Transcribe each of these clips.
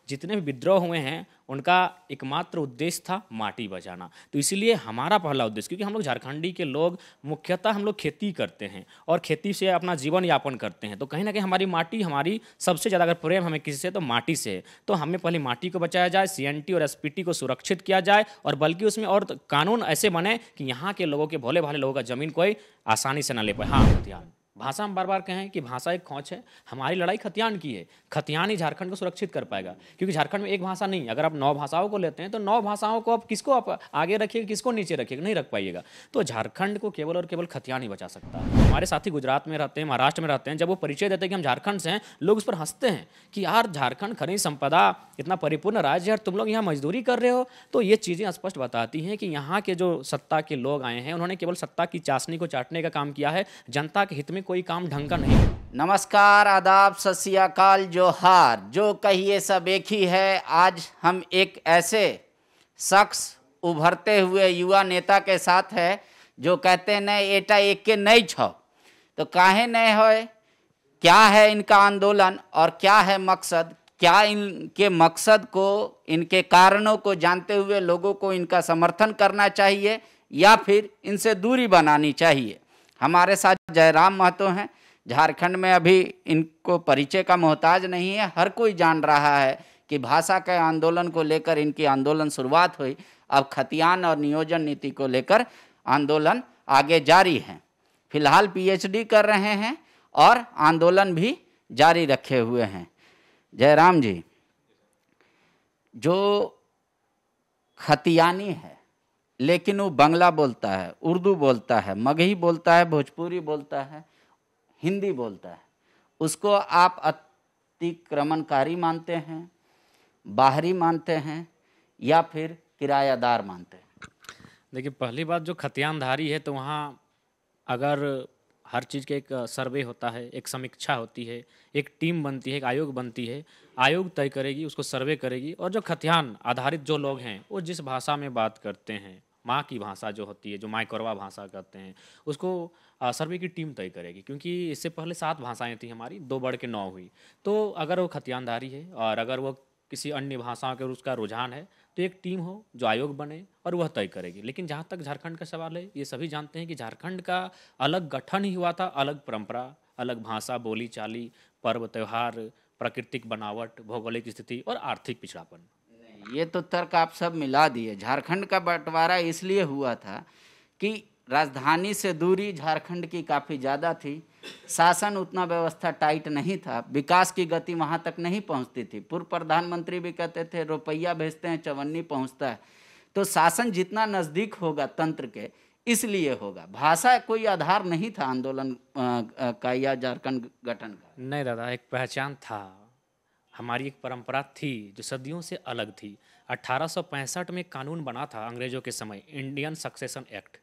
जितने भी विद्रोह हुए हैं उनका एकमात्र उद्देश्य था माटी बचाना। तो इसीलिए हमारा पहला उद्देश्य, क्योंकि हम लोग झारखंडी के लोग मुख्यतः हम लोग खेती करते हैं और खेती से अपना जीवन यापन करते हैं, तो कहीं ना कहीं हमारी माटी, हमारी सबसे ज़्यादा अगर प्रेम हमें किसी से तो माटी से है। तो हमें पहले माटी को बचाया जाए, CNT और SPT को सुरक्षित किया जाए, और बल्कि उसमें और कानून ऐसे बने कि यहाँ के लोगों के, भोले भाले लोगों का ज़मीन कोई आसानी से ना ले पाए। हाँ, ध्यान भाषा हम बार बार कहें कि भाषा एक खोज है, हमारी लड़ाई खतियान की है। खतियान ही झारखंड को सुरक्षित कर पाएगा, क्योंकि झारखंड में एक भाषा नहीं, अगर आप 9 भाषाओं को लेते हैं तो 9 भाषाओं को आप किसको आप आगे रखिएगा, किसको नीचे रखिएगा, नहीं रख पाइएगा। तो झारखंड को केवल और केवल खतियान ही बचा सकता है। हमारे साथी गुजरात में रहते हैं, महाराष्ट्र में रहते हैं, जब वो परिचय देते हैं कि हम झारखंड से हैं, लोग उस पर हंसते हैं कि यार झारखंड खनिज संपदा इतना परिपूर्ण राज्य है और तुम लोग यहाँ मजदूरी कर रहे हो। तो ये चीज़ें स्पष्ट बताती हैं कि यहाँ के जो सत्ता के लोग आए हैं उन्होंने केवल सत्ता की चाशनी को चाटने का काम किया है, जनता के हित में कोई काम ढंग का नहीं। नमस्कार, आदाब, सत श्री अकाल, जोहार, जो कहिए सब एक ही है। आज हम एक ऐसे शख्स, उभरते हुए युवा नेता के साथ है जो कहते हैं न एटा एक के नहीं छो, तो काहे नहीं होए, क्या है इनका आंदोलन और क्या है मकसद, क्या इनके मकसद को, इनके कारणों को जानते हुए लोगों को इनका समर्थन करना चाहिए या फिर इनसे दूरी बनानी चाहिए। हमारे साथ जयराम महतो हैं। झारखंड में अभी इनको परिचय का मोहताज नहीं है, हर कोई जान रहा है कि भाषा के आंदोलन को लेकर इनकी आंदोलन शुरुआत हुई। अब खतियान और नियोजन नीति को लेकर आंदोलन आगे जारी है। फिलहाल PhD कर रहे हैं और आंदोलन भी जारी रखे हुए हैं। जयराम जी, जो खतियानी है लेकिन वो बंगला बोलता है, उर्दू बोलता है, मगही बोलता है, भोजपुरी बोलता है, हिंदी बोलता है, उसको आप अतिक्रमणकारी मानते हैं, बाहरी मानते हैं या फिर किरायादार मानते हैं? देखिए, पहली बात, जो खतियानधारी है तो वहाँ अगर हर चीज़ का एक सर्वे होता है, एक समीक्षा होती है, एक टीम बनती है, एक आयोग बनती है, आयोग तय करेगी, उसको सर्वे करेगी, और जो खतियान आधारित जो लोग हैं वो जिस भाषा में बात करते हैं, माँ की भाषा जो होती है, जो माइकोरवा भाषा कहते हैं, उसको सर्वे की टीम तय करेगी। क्योंकि इससे पहले 7 भाषाएं थी हमारी, 2 बढ़ के 9 हुई। तो अगर वो खतियानधारी है और अगर वो किसी अन्य भाषाओं के उसका रुझान है तो एक टीम हो जो आयोग बने और वह तय करेगी। लेकिन जहाँ तक झारखंड का सवाल है, ये सभी जानते हैं कि झारखंड का अलग गठन ही हुआ था, अलग परंपरा, अलग भाषा, बोली चाली, पर्व त्यौहार, प्राकृतिक बनावट, भौगोलिक स्थिति और आर्थिक पिछड़ापन। ये तो तर्क आप सब मिला दिए। झारखंड का बंटवारा इसलिए हुआ था कि राजधानी से दूरी झारखंड की काफ़ी ज़्यादा थी, शासन उतना व्यवस्था टाइट नहीं था, विकास की गति वहाँ तक नहीं पहुँचती थी। पूर्व प्रधानमंत्री भी कहते थे रुपया भेजते हैं चवन्नी पहुँचता है। तो शासन जितना नज़दीक होगा तंत्र के, इसलिए होगा। भाषा कोई आधार नहीं था आंदोलन का या झारखंड गठन का। नहीं दादा, एक पहचान था, हमारी एक परंपरा थी जो सदियों से अलग थी। 1865 में कानून बना था अंग्रेजों के समय, इंडियन सक्सेशन एक्ट।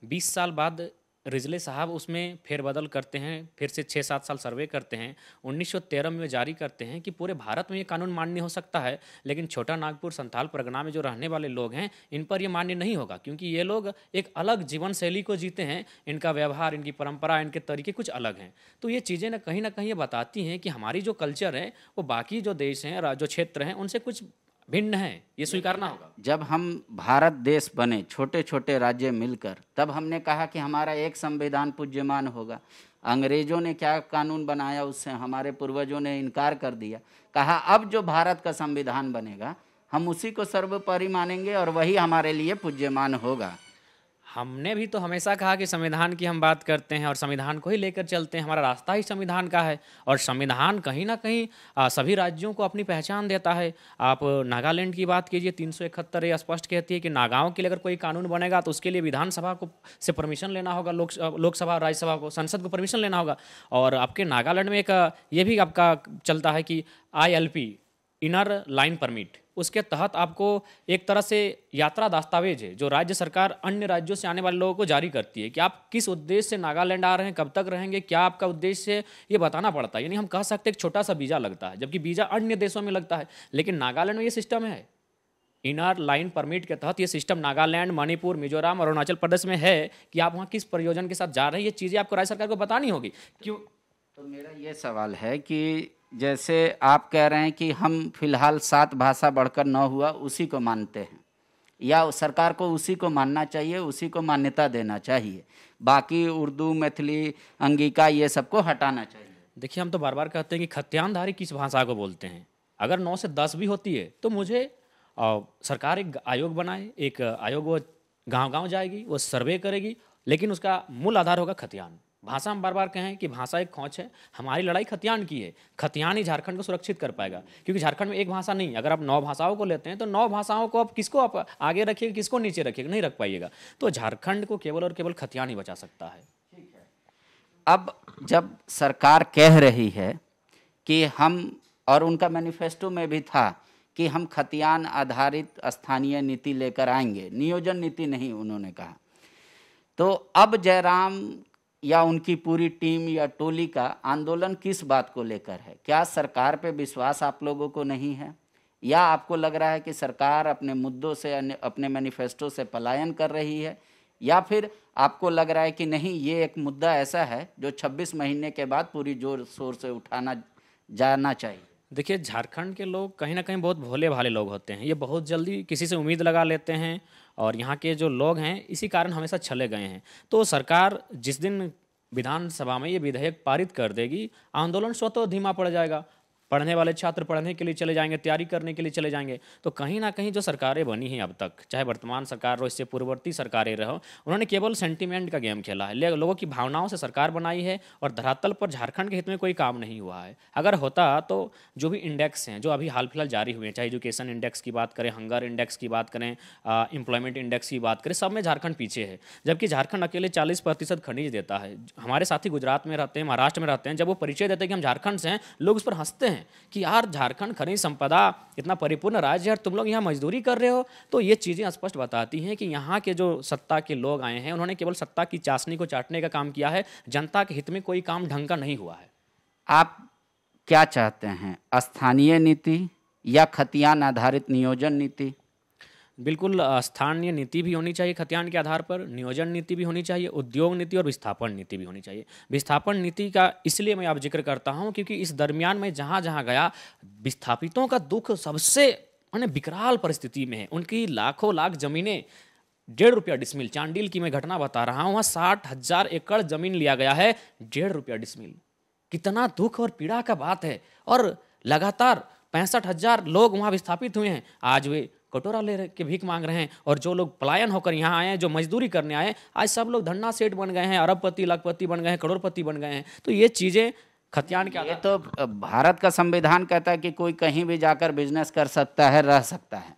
20 साल बाद रिजले साहब उसमें फेरबदल करते हैं, फिर से 6-7 साल सर्वे करते हैं, 1913 में जारी करते हैं कि पूरे भारत में ये कानून मान्य हो सकता है, लेकिन छोटा नागपुर संथाल परगना में जो रहने वाले लोग हैं इन पर ये मान्य नहीं होगा, क्योंकि ये लोग एक अलग जीवन शैली को जीते हैं, इनका व्यवहार, इनकी परंपरा, इनके तरीके कुछ अलग हैं। तो ये चीज़ें ना कहीं ये बताती हैं कि हमारी जो कल्चर है वो बाकी जो देश हैं, जो क्षेत्र हैं, उनसे कुछ भिन्न है, ये स्वीकारना होगा। जब हम भारत देश बने, छोटे छोटे राज्य मिलकर, तब हमने कहा कि हमारा एक संविधान पूज्यमान होगा। अंग्रेजों ने क्या कानून बनाया, उससे हमारे पूर्वजों ने इनकार कर दिया। कहा अब जो भारत का संविधान बनेगा हम उसी को सर्वोपरि मानेंगे और वही हमारे लिए पूज्यमान होगा। हमने भी तो हमेशा कहा कि संविधान की हम बात करते हैं और संविधान को ही लेकर चलते हैं, हमारा रास्ता ही संविधान का है। और संविधान कहीं ना कहीं सभी राज्यों को अपनी पहचान देता है। आप नागालैंड की बात कीजिए, 371 ये स्पष्ट कहती है कि नागाओं के लिए अगर कोई कानून बनेगा तो उसके लिए विधानसभा को से परमिशन लेना होगा, लोकसभा राज्यसभा को, संसद को परमिशन लेना होगा। और आपके नागालैंड में एक ये भी आपका चलता है कि ILP, इनर लाइन परमिट, उसके तहत आपको एक तरह से यात्रा दस्तावेज है जो राज्य सरकार अन्य राज्यों से आने वाले लोगों को जारी करती है कि आप किस उद्देश्य से नागालैंड आ रहे हैं, कब तक रहेंगे, क्या आपका उद्देश्य है, ये बताना पड़ता है। यानी हम कह सकते हैं एक छोटा सा वीज़ा लगता है, जबकि वीज़ा अन्य देशों में लगता है, लेकिन नागालैंड में ये सिस्टम है। इनर लाइन परमिट के तहत ये सिस्टम नागालैंड, मणिपुर, मिजोरम और अरुणाचल प्रदेश में है कि आप वहाँ किस प्रयोजन के साथ जा रहे हैं। ये चीज़ें आपको राज्य सरकार को बतानी होगी। क्यों? तो मेरा ये सवाल है कि जैसे आप कह रहे हैं कि हम फिलहाल 7 भाषा बढ़कर 9 हुआ उसी को मानते हैं, या सरकार को उसी को मानना चाहिए, उसी को मान्यता देना चाहिए, बाकी उर्दू, मैथिली, अंगिका ये सबको हटाना चाहिए? देखिए, हम तो बार बार कहते हैं कि खतियानधारी किस भाषा को बोलते हैं। अगर 9 से 10 भी होती है तो मुझे सरकार एक आयोग बनाए, एक आयोग वो गांव-गांव जाएगी, वो सर्वे करेगी, लेकिन उसका मूल आधार होगा खतियान। भाषा हम बार बार कहें कि भाषा एक खोज है, हमारी लड़ाई खतियान की है। खतियान ही झारखंड को सुरक्षित कर पाएगा, क्योंकि झारखंड में एक भाषा नहीं, अगर आप 9 भाषाओं को लेते हैं तो 9 भाषाओं को आप आगे रखिएगा, किसको नीचे रखिएगा, नहीं रख पाइएगा। तो झारखंड को केवल और केवल खतियान ही बचा सकता है। अब जब सरकार कह रही है कि हम, और उनका मैनिफेस्टो में भी था कि हम खतियान आधारित स्थानीय नीति लेकर आएंगे, नियोजन नीति नहीं उन्होंने कहा, तो अब जयराम या उनकी पूरी टीम या टोली का आंदोलन किस बात को लेकर है? क्या सरकार पे विश्वास आप लोगों को नहीं है, या आपको लग रहा है कि सरकार अपने मुद्दों से, अपने मैनिफेस्टो से पलायन कर रही है, या फिर आपको लग रहा है कि नहीं, ये एक मुद्दा ऐसा है जो 26 महीने के बाद पूरी जोर शोर से उठाना जाना चाहिए? देखिए, झारखंड के लोग कहीं ना कहीं बहुत भोले भाले लोग होते हैं। ये बहुत जल्दी किसी से उम्मीद लगा लेते हैं, और यहाँ के जो लोग हैं इसी कारण हमेशा छले गए हैं। तो सरकार जिस दिन विधानसभा में ये विधेयक पारित कर देगी, आंदोलन स्वतः धीमा पड़ जाएगा। पढ़ने वाले छात्र पढ़ने के लिए चले जाएंगे, तैयारी करने के लिए चले जाएंगे। तो कहीं ना कहीं जो सरकारें बनी हैं अब तक, चाहे वर्तमान सरकार हो, इससे पूर्ववर्ती सरकारें रहो, उन्होंने केवल सेंटीमेंट का गेम खेला है, लोगों की भावनाओं से सरकार बनाई है, और धरातल पर झारखंड के हित में कोई काम नहीं हुआ है। अगर होता तो जो भी इंडेक्स हैं जो अभी हाल फिलहाल जारी हुए हैं, चाहे एजुकेशन इंडेक्स की बात करें, हंगर इंडेक्स की बात करें, एम्प्लॉयमेंट इंडेक्स की बात करें, सब में झारखंड पीछे है। जबकि झारखंड अकेले 40% खनिज देता है। हमारे साथी गुजरात में रहते हैं, महाराष्ट्र में रहते हैं, जब वो परिचय देते हैं कि हम झारखंड से हैं, लोग उस पर हंसते हैं कि यार झारखंड खनिज संपदा इतना परिपूर्ण राज्य है, तुम लोग यहाँ मजदूरी कर रहे हो। तो ये चीज़ें स्पष्ट बताती हैं कि यहाँ के जो सत्ता के लोग आए हैं, उन्होंने केवल सत्ता की चाशनी को चाटने का काम किया है, जनता के हित में कोई काम ढंग का नहीं हुआ है। आप क्या चाहते हैं, स्थानीय नीति या खतियान आधारित नियोजन नीति? बिल्कुल, स्थानीय नीति भी होनी चाहिए खतियान के आधार पर, नियोजन नीति भी होनी चाहिए, उद्योग नीति और विस्थापन नीति भी होनी चाहिए। विस्थापन नीति का इसलिए मैं आप जिक्र करता हूँ क्योंकि इस दरमियान में जहाँ जहाँ गया, विस्थापितों का दुख सबसे विकराल परिस्थिति में है। उनकी लाखों लाख जमीनें, 1.5 रुपया डिसमिल, चांडिल की मैं घटना बता रहा हूँ, वहाँ 60,000 एकड़ जमीन लिया गया है, 1.5 रुपया डिसमिल। कितना दुख और पीड़ा का बात है। और लगातार 65,000 लोग वहाँ विस्थापित हुए हैं। आज वे कटोरा ले के भीख मांग रहे हैं, और जो लोग पलायन होकर यहाँ आए हैं, जो मजदूरी करने आए, आज सब लोग धन्ना सेठ बन गए हैं, अरबपति, लाखपति बन गए हैं, करोड़पति बन गए हैं। तो ये चीज़ें खतियान के ये तो भारत का संविधान कहता है कि कोई कहीं भी जाकर बिजनेस कर सकता है, रह सकता है,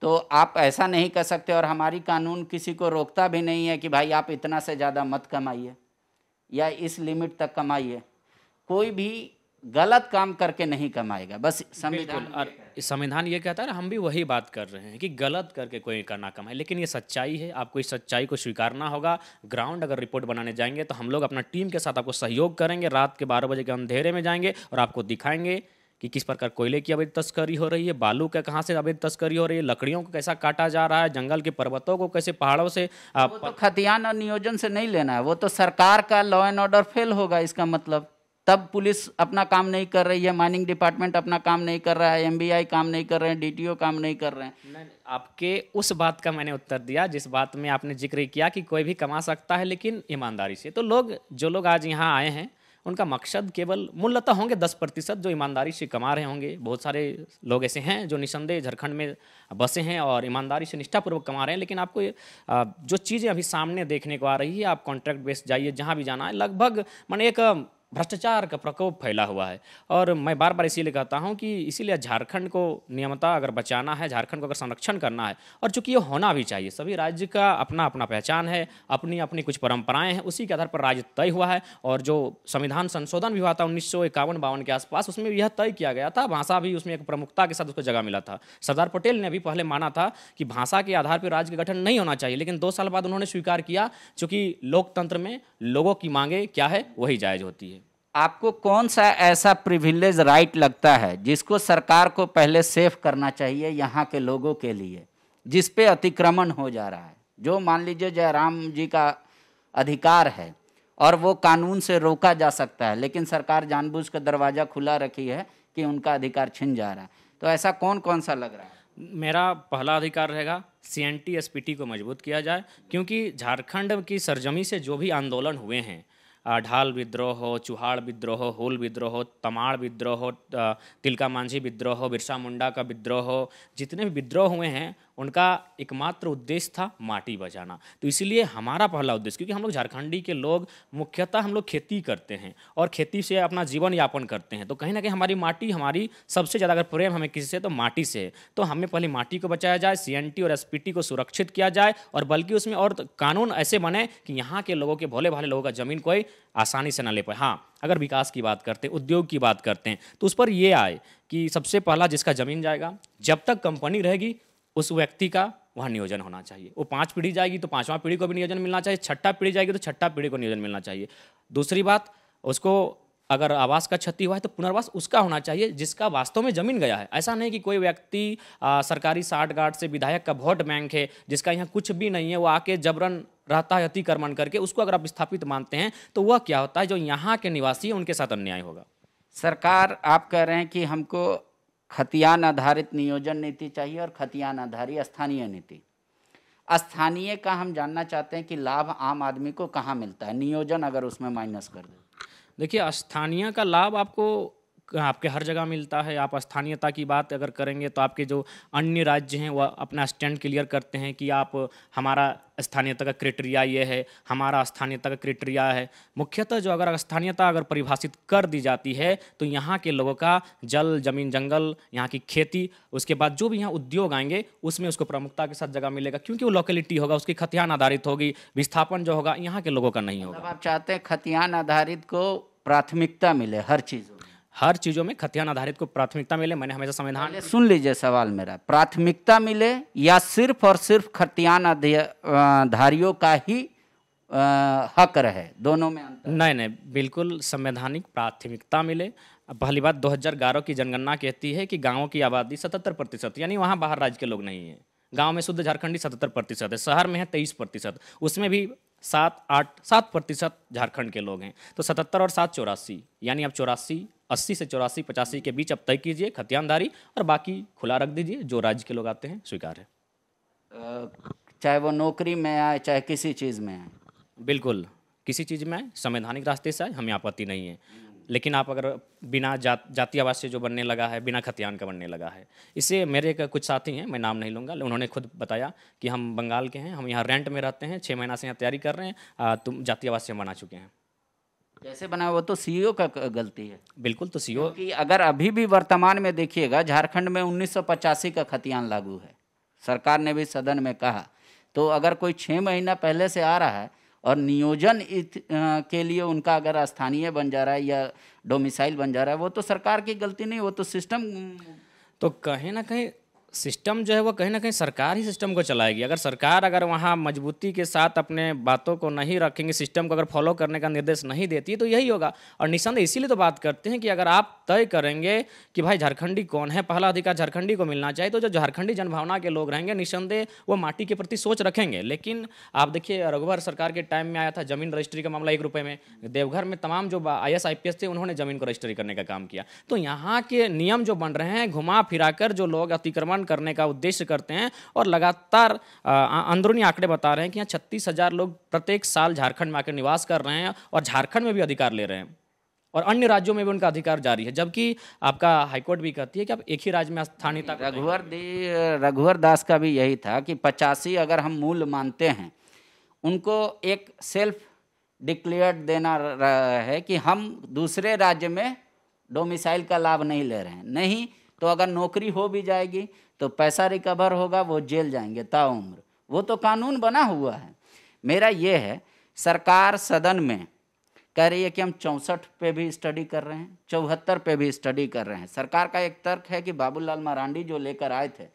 तो आप ऐसा नहीं कर सकते। और हमारी कानून किसी को रोकता भी नहीं है कि भाई आप इतना से ज़्यादा मत कमाइए या इस लिमिट तक कमाइए। कोई भी गलत काम करके नहीं कमाएगा, बस संविधान ये कहता है, हम भी वही बात कर रहे हैं कि गलत करके कोई करना कमाए। लेकिन ये सच्चाई है, आपको इस सच्चाई को स्वीकारना होगा। ग्राउंड अगर रिपोर्ट बनाने जाएंगे तो हम लोग अपना टीम के साथ आपको सहयोग करेंगे, रात के 12 बजे के अंधेरे में जाएंगे और आपको दिखाएंगे कि किस प्रकार कोयले की अवैध तस्करी हो रही है, बालू का कहाँ से अवैध तस्करी हो रही है, लकड़ियों को कैसा काटा जा रहा है, जंगल के पर्वतों को कैसे पहाड़ों से वो तो खतियान और नियोजन से नहीं लेना है, वो तो सरकार का लॉ एंड ऑर्डर फेल होगा इसका मतलब। तब पुलिस अपना काम नहीं कर रही है, माइनिंग डिपार्टमेंट अपना काम नहीं कर रहा है, एमबीआई काम नहीं कर रहे हैं, डीटीओ काम नहीं कर रहे हैं। आपके उस बात का मैंने उत्तर दिया जिस बात में आपने जिक्र किया कि कोई भी कमा सकता है, लेकिन ईमानदारी से। तो जो लोग आज यहाँ आए हैं, उनका मकसद केवल मूलतः होंगे 10% जो ईमानदारी से कमा रहे होंगे। बहुत सारे लोग ऐसे हैं जो निसंदेह झारखंड में बसे हैं और ईमानदारी से निष्ठापूर्वक कमा रहे हैं। लेकिन आपको जो चीज़ें अभी सामने देखने को आ रही है, आप कॉन्ट्रैक्ट बेस जाइए, जहाँ भी जाना है, लगभग माने एक भ्रष्टाचार का प्रकोप फैला हुआ है। और मैं बार बार इसीलिए कहता हूं कि इसीलिए झारखंड को नियमता अगर बचाना है, झारखंड को अगर संरक्षण करना है, और चूंकि ये होना भी चाहिए, सभी राज्य का अपना अपना पहचान है, अपनी अपनी कुछ परंपराएं हैं, उसी के आधार पर राज्य तय हुआ है। और जो संविधान संशोधन भी हुआ था 1951-52 के आसपास, उसमें यह तय किया गया था, भाषा भी उसमें एक प्रमुखता के साथ उसको जगह मिला था। सरदार पटेल ने भी पहले माना था कि भाषा के आधार पर राज्य का गठन नहीं होना चाहिए, लेकिन 2 साल बाद उन्होंने स्वीकार किया, चूंकि लोकतंत्र में लोगों की मांगे क्या है वही जायज होती है। आपको कौन सा ऐसा प्रिविलेज राइट लगता है जिसको सरकार को पहले सेफ करना चाहिए यहाँ के लोगों के लिए, जिस पे अतिक्रमण हो जा रहा है? जो मान लीजिए जयराम जी का अधिकार है और वो कानून से रोका जा सकता है, लेकिन सरकार जानबूझ कर दरवाज़ा खुला रखी है कि उनका अधिकार छिन जा रहा है। तो ऐसा कौन कौन सा लग रहा है? मेरा पहला अधिकार रहेगा CNT SPT को मजबूत किया जाए, क्योंकि झारखंड की सरजमी से जो भी आंदोलन हुए हैं, ढाल विद्रोह हो, चुहाड़ विद्रोह हो, हूल विद्रोह हो, तमाड़ विद्रोह हो, तिलका मांझी विद्रोह हो, बिरसा मुंडा का विद्रोह हो, जितने भी विद्रोह हुए हैं उनका एकमात्र उद्देश्य था माटी बचाना। तो इसलिए हमारा पहला उद्देश्य, क्योंकि हम लोग झारखंडी के लोग मुख्यतः हम लोग खेती करते हैं और खेती से अपना जीवन यापन करते हैं, तो कहीं ना कहीं हमारी माटी, हमारी सबसे ज़्यादा अगर प्रेम हमें किसी से तो माटी से है। तो हमें पहले माटी को बचाया जाए, CNT और SPT को सुरक्षित किया जाए, और बल्कि उसमें और कानून ऐसे बने कि यहाँ के लोगों के, भोले भाले लोगों का ज़मीन कोई आसानी से ना ले पाए। हाँ, अगर विकास की बात करते हैं, उद्योग की बात करते हैं, तो उस पर ये आए कि सबसे पहला जिसका ज़मीन जाएगा, जब तक कंपनी रहेगी उस व्यक्ति का वहाँ नियोजन होना चाहिए। वो 5 पीढ़ी जाएगी तो 5वां पीढ़ी को भी नियोजन मिलना चाहिए, 6ठा पीढ़ी जाएगी तो 6ठा पीढ़ी को नियोजन मिलना चाहिए। दूसरी बात, उसको अगर आवास का क्षति हुआ है तो पुनर्वास उसका होना चाहिए जिसका वास्तव में ज़मीन गया है। ऐसा नहीं कि कोई व्यक्ति सरकारी साठगांठ से विधायक का वोट बैंक है, जिसका यहाँ कुछ भी नहीं है, वो आके जबरन रहता है अतिक्रमण करके, उसको अगर आप विस्थापित मानते हैं तो वह क्या होता है, जो यहाँ के निवासी हैं उनके साथ अन्याय होगा। सरकार, आप कह रहे हैं कि हमको खतियान आधारित नियोजन नीति चाहिए और खतियान आधारित स्थानीय नीति। स्थानीय का हम जानना चाहते हैं कि लाभ आम आदमी को कहाँ मिलता है, नियोजन अगर उसमें माइनस कर दें। देखिए, स्थानीय का लाभ आपको आपके हर जगह मिलता है। आप स्थानीयता की बात अगर करेंगे तो आपके जो अन्य राज्य हैं वह अपना स्टैंड क्लियर करते हैं कि आप, हमारा स्थानीयता का क्राइटेरिया ये है, हमारा स्थानीयता का क्राइटेरिया है। मुख्यतः जो अगर स्थानीयता अगर परिभाषित कर दी जाती है तो यहाँ के लोगों का जल, जमीन, जंगल, यहाँ की खेती, उसके बाद जो भी यहाँ उद्योग आएंगे उसमें उसको प्रमुखता के साथ जगह मिलेगा, क्योंकि वो लोकेलिटी होगा, उसकी खतियान आधारित होगी, विस्थापन जो होगा यहाँ के लोगों का नहीं होगा। आप चाहते हैं खतियान आधारित को प्राथमिकता मिले हर चीज़ों में खतियान आधारित को प्राथमिकता मिले। मैंने हमेशा संविधान, सुन लीजिए सवाल मेरा, प्राथमिकता मिले या सिर्फ और सिर्फ खतियान धारियों का ही हक रहे, दोनों में अंतर? नहीं, बिल्कुल संवैधानिक प्राथमिकता मिले। पहली बात, 2011 की जनगणना कहती है कि गाँवों की आबादी 77%, यानी वहाँ बाहर राज्य के लोग नहीं हैं। गाँव में शुद्ध झारखंडी 77% है, शहर में है 23%, उसमें भी 7% झारखंड के लोग हैं। तो 77 और 7 84, यानी आप 84, 80 से 84, 85 के बीच अब तय कीजिए खतियानदारी, और बाकी खुला रख दीजिए, जो राज्य के लोग आते हैं स्वीकार है। चाहे वो नौकरी में आए, चाहे किसी चीज़ में आए। बिल्कुल, किसी चीज़ में आए, संवैधानिक रास्ते से आए, हमें आपत्ति नहीं है। लेकिन आप अगर बिना जाति आवास से जो बनने लगा है, बिना खतियान का बनने लगा है, इससे मेरे कुछ साथी हैं, मैं नाम नहीं लूँगा, उन्होंने खुद बताया कि हम बंगाल के हैं, हम यहाँ रेंट में रहते हैं, 6 महीना से यहाँ तैयारी कर रहे हैं, तुम जाति आवास से बना चुके हैं। कैसे बना? वो तो सीईओ का गलती है। बिल्कुल, तो सीईओ कि अगर अभी भी वर्तमान में देखिएगा, झारखंड में 1985 का खतियान लागू है, सरकार ने भी सदन में कहा। तो अगर कोई 6 महीना पहले से आ रहा है और नियोजन के लिए उनका अगर स्थानीय बन जा रहा है या डोमिसाइल बन जा रहा है, वो तो सरकार की गलती नहीं, वो तो सिस्टम। तो कहीं ना कहीं सिस्टम जो है वो कहीं ना कहीं सरकार ही सिस्टम को चलाएगी। अगर सरकार अगर वहाँ मजबूती के साथ अपने बातों को नहीं रखेंगे, सिस्टम को अगर फॉलो करने का निर्देश नहीं देती, तो यही होगा। और निसंदेह इसीलिए तो बात करते हैं कि अगर आप तय करेंगे कि भाई झारखंडी कौन है, पहला अधिकार झारखंडी को मिलना चाहिए, तो जो झारखंडी जनभावना के लोग रहेंगे निसंदेह वो माटी के प्रति सोच रखेंगे। लेकिन आप देखिए, रघुवर सरकार के टाइम में आया था जमीन रजिस्ट्री का मामला, 1 रुपये में। देवघर में तमाम जो IAS IPS थे उन्होंने जमीन को रजिस्ट्री करने का काम किया। तो यहाँ के नियम जो बन रहे हैं, घुमा फिरा कर जो लोग अतिक्रमण करने का उद्देश्य करते हैं, और लगातार अंदरूनी आंकड़े बता रहे हैं कि यहाँ 36,000 लोग प्रत्येक साल झारखंड में आकर निवास कर रहे हैं और झारखंड में भी अधिकार ले रहे हैं, और अन्य राज्यों में भी उनका अधिकार जारी है। जबकि आपका हाईकोर्ट भी कहती है कि आप एक ही राज्य में स्थानीयता। रघुवर दास का भी यही था कि 85 अगर हम मूल मानते हैं, उनको एक सेल्फ डिक्लेयर्ड देना है कि हम दूसरे राज्य में डोमिसाइल का लाभ नहीं ले रहे हैं। नहीं तो अगर नौकरी हो भी जाएगी तो पैसा रिकवर होगा, वो जेल जाएंगे ताउम्र। वो तो कानून बना हुआ है। मेरा ये है, सरकार सदन में कह रही है कि हम 64 पे भी स्टडी कर रहे हैं, 74 पे भी स्टडी कर रहे हैं। सरकार का एक तर्क है कि बाबूलाल मरांडी जो लेकर आए थे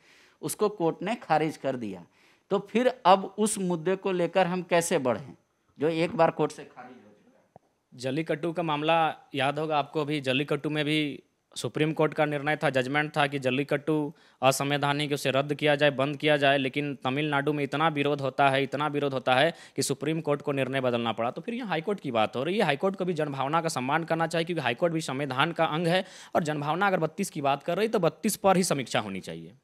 उसको कोर्ट ने खारिज कर दिया। तो फिर अब उस मुद्दे को लेकर हम कैसे बढ़ें जो एक बार कोर्ट से खारिज हो चुका है? जल्लीकट्टू का मामला याद होगा आपको, भी जल्लीकट्टू में भी सुप्रीम कोर्ट का निर्णय था, जजमेंट था कि जल्लीकट्टू असंवैधानिक, उसे रद्द किया जाए, बंद किया जाए, लेकिन तमिलनाडु में इतना विरोध होता है, इतना विरोध होता है कि सुप्रीम कोर्ट को निर्णय बदलना पड़ा। तो फिर यहाँ हाईकोर्ट की बात हो रही है। हाईकोर्ट को भी जनभावना का सम्मान करना चाहिए, क्योंकि हाईकोर्ट भी संविधान का अंग है, और जनभावना अगर 32 की बात कर रही तो 32 पर ही समीक्षा होनी चाहिए।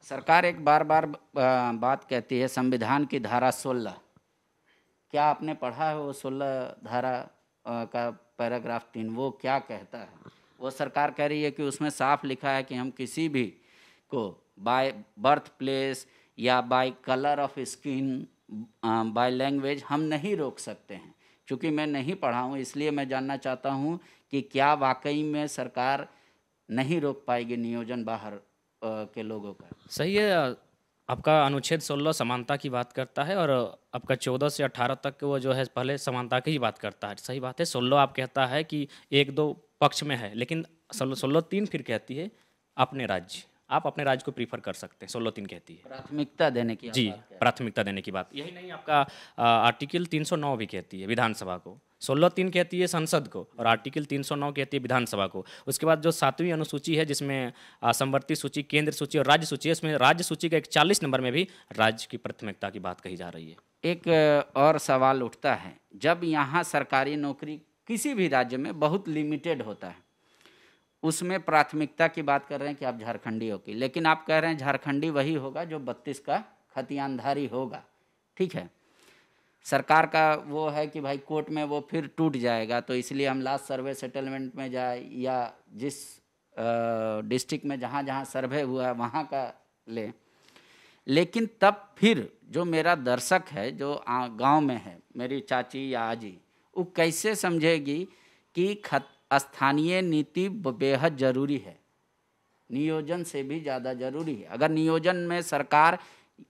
सरकार एक बार बार बात कहती है संविधान की धारा 16, क्या आपने पढ़ा है वो 16 धारा का पैराग्राफ 3, वो क्या कहता है? वो सरकार कह रही है कि उसमें साफ लिखा है कि हम किसी भी को बाय बर्थ प्लेस या by colour of skin, by language हम नहीं रोक सकते हैं। चूँकि मैं नहीं पढ़ा हूँ इसलिए मैं जानना चाहता हूँ कि क्या वाकई में सरकार नहीं रोक पाएगी नियोजन बाहर के लोगों का? सही है। आपका अनुच्छेद 16 समानता की बात करता है, और आपका 14 से 18 तक वो जो है पहले समानता की ही बात करता है। सही बात है। 16 आप कहता है कि एक दो पक्ष में है, लेकिन 16(3) फिर कहती है अपने राज्य, आप अपने राज्य को प्रीफर कर सकते हैं। 16(3) कहती है प्राथमिकता देने की जी, प्राथमिकता देने की बात। यही नहीं, आपका आर्टिकल 309 भी कहती है विधानसभा को, 16(3) कहती है संसद को, और आर्टिकल 309 कहती है विधानसभा को। उसके बाद जो 7वीं अनुसूची है, जिसमें संवर्ती सूची, केंद्र सूची और राज्य सूची है, उसमें राज्य सूची का 41 नंबर में भी राज्य की प्राथमिकता की बात कही जा रही है। एक और सवाल उठता है, जब यहाँ सरकारी नौकरी किसी भी राज्य में बहुत लिमिटेड होता है, उसमें प्राथमिकता की बात कर रहे हैं कि आप झारखंडी हो की, लेकिन आप कह रहे हैं झारखंडी वही होगा जो 32 का खतियानधारी होगा। ठीक है, सरकार का वो है कि भाई कोर्ट में वो फिर टूट जाएगा, तो इसलिए हम लास्ट सर्वे सेटलमेंट में जाए या जिस डिस्ट्रिक्ट में जहाँ जहाँ सर्वे हुआ है वहाँ का ले। लेकिन तब फिर जो मेरा दर्शक है जो गांव में है, मेरी चाची या आजी, वो कैसे समझेगी कि स्थानीय नीति बेहद जरूरी है, नियोजन से भी ज़्यादा जरूरी है। अगर नियोजन में सरकार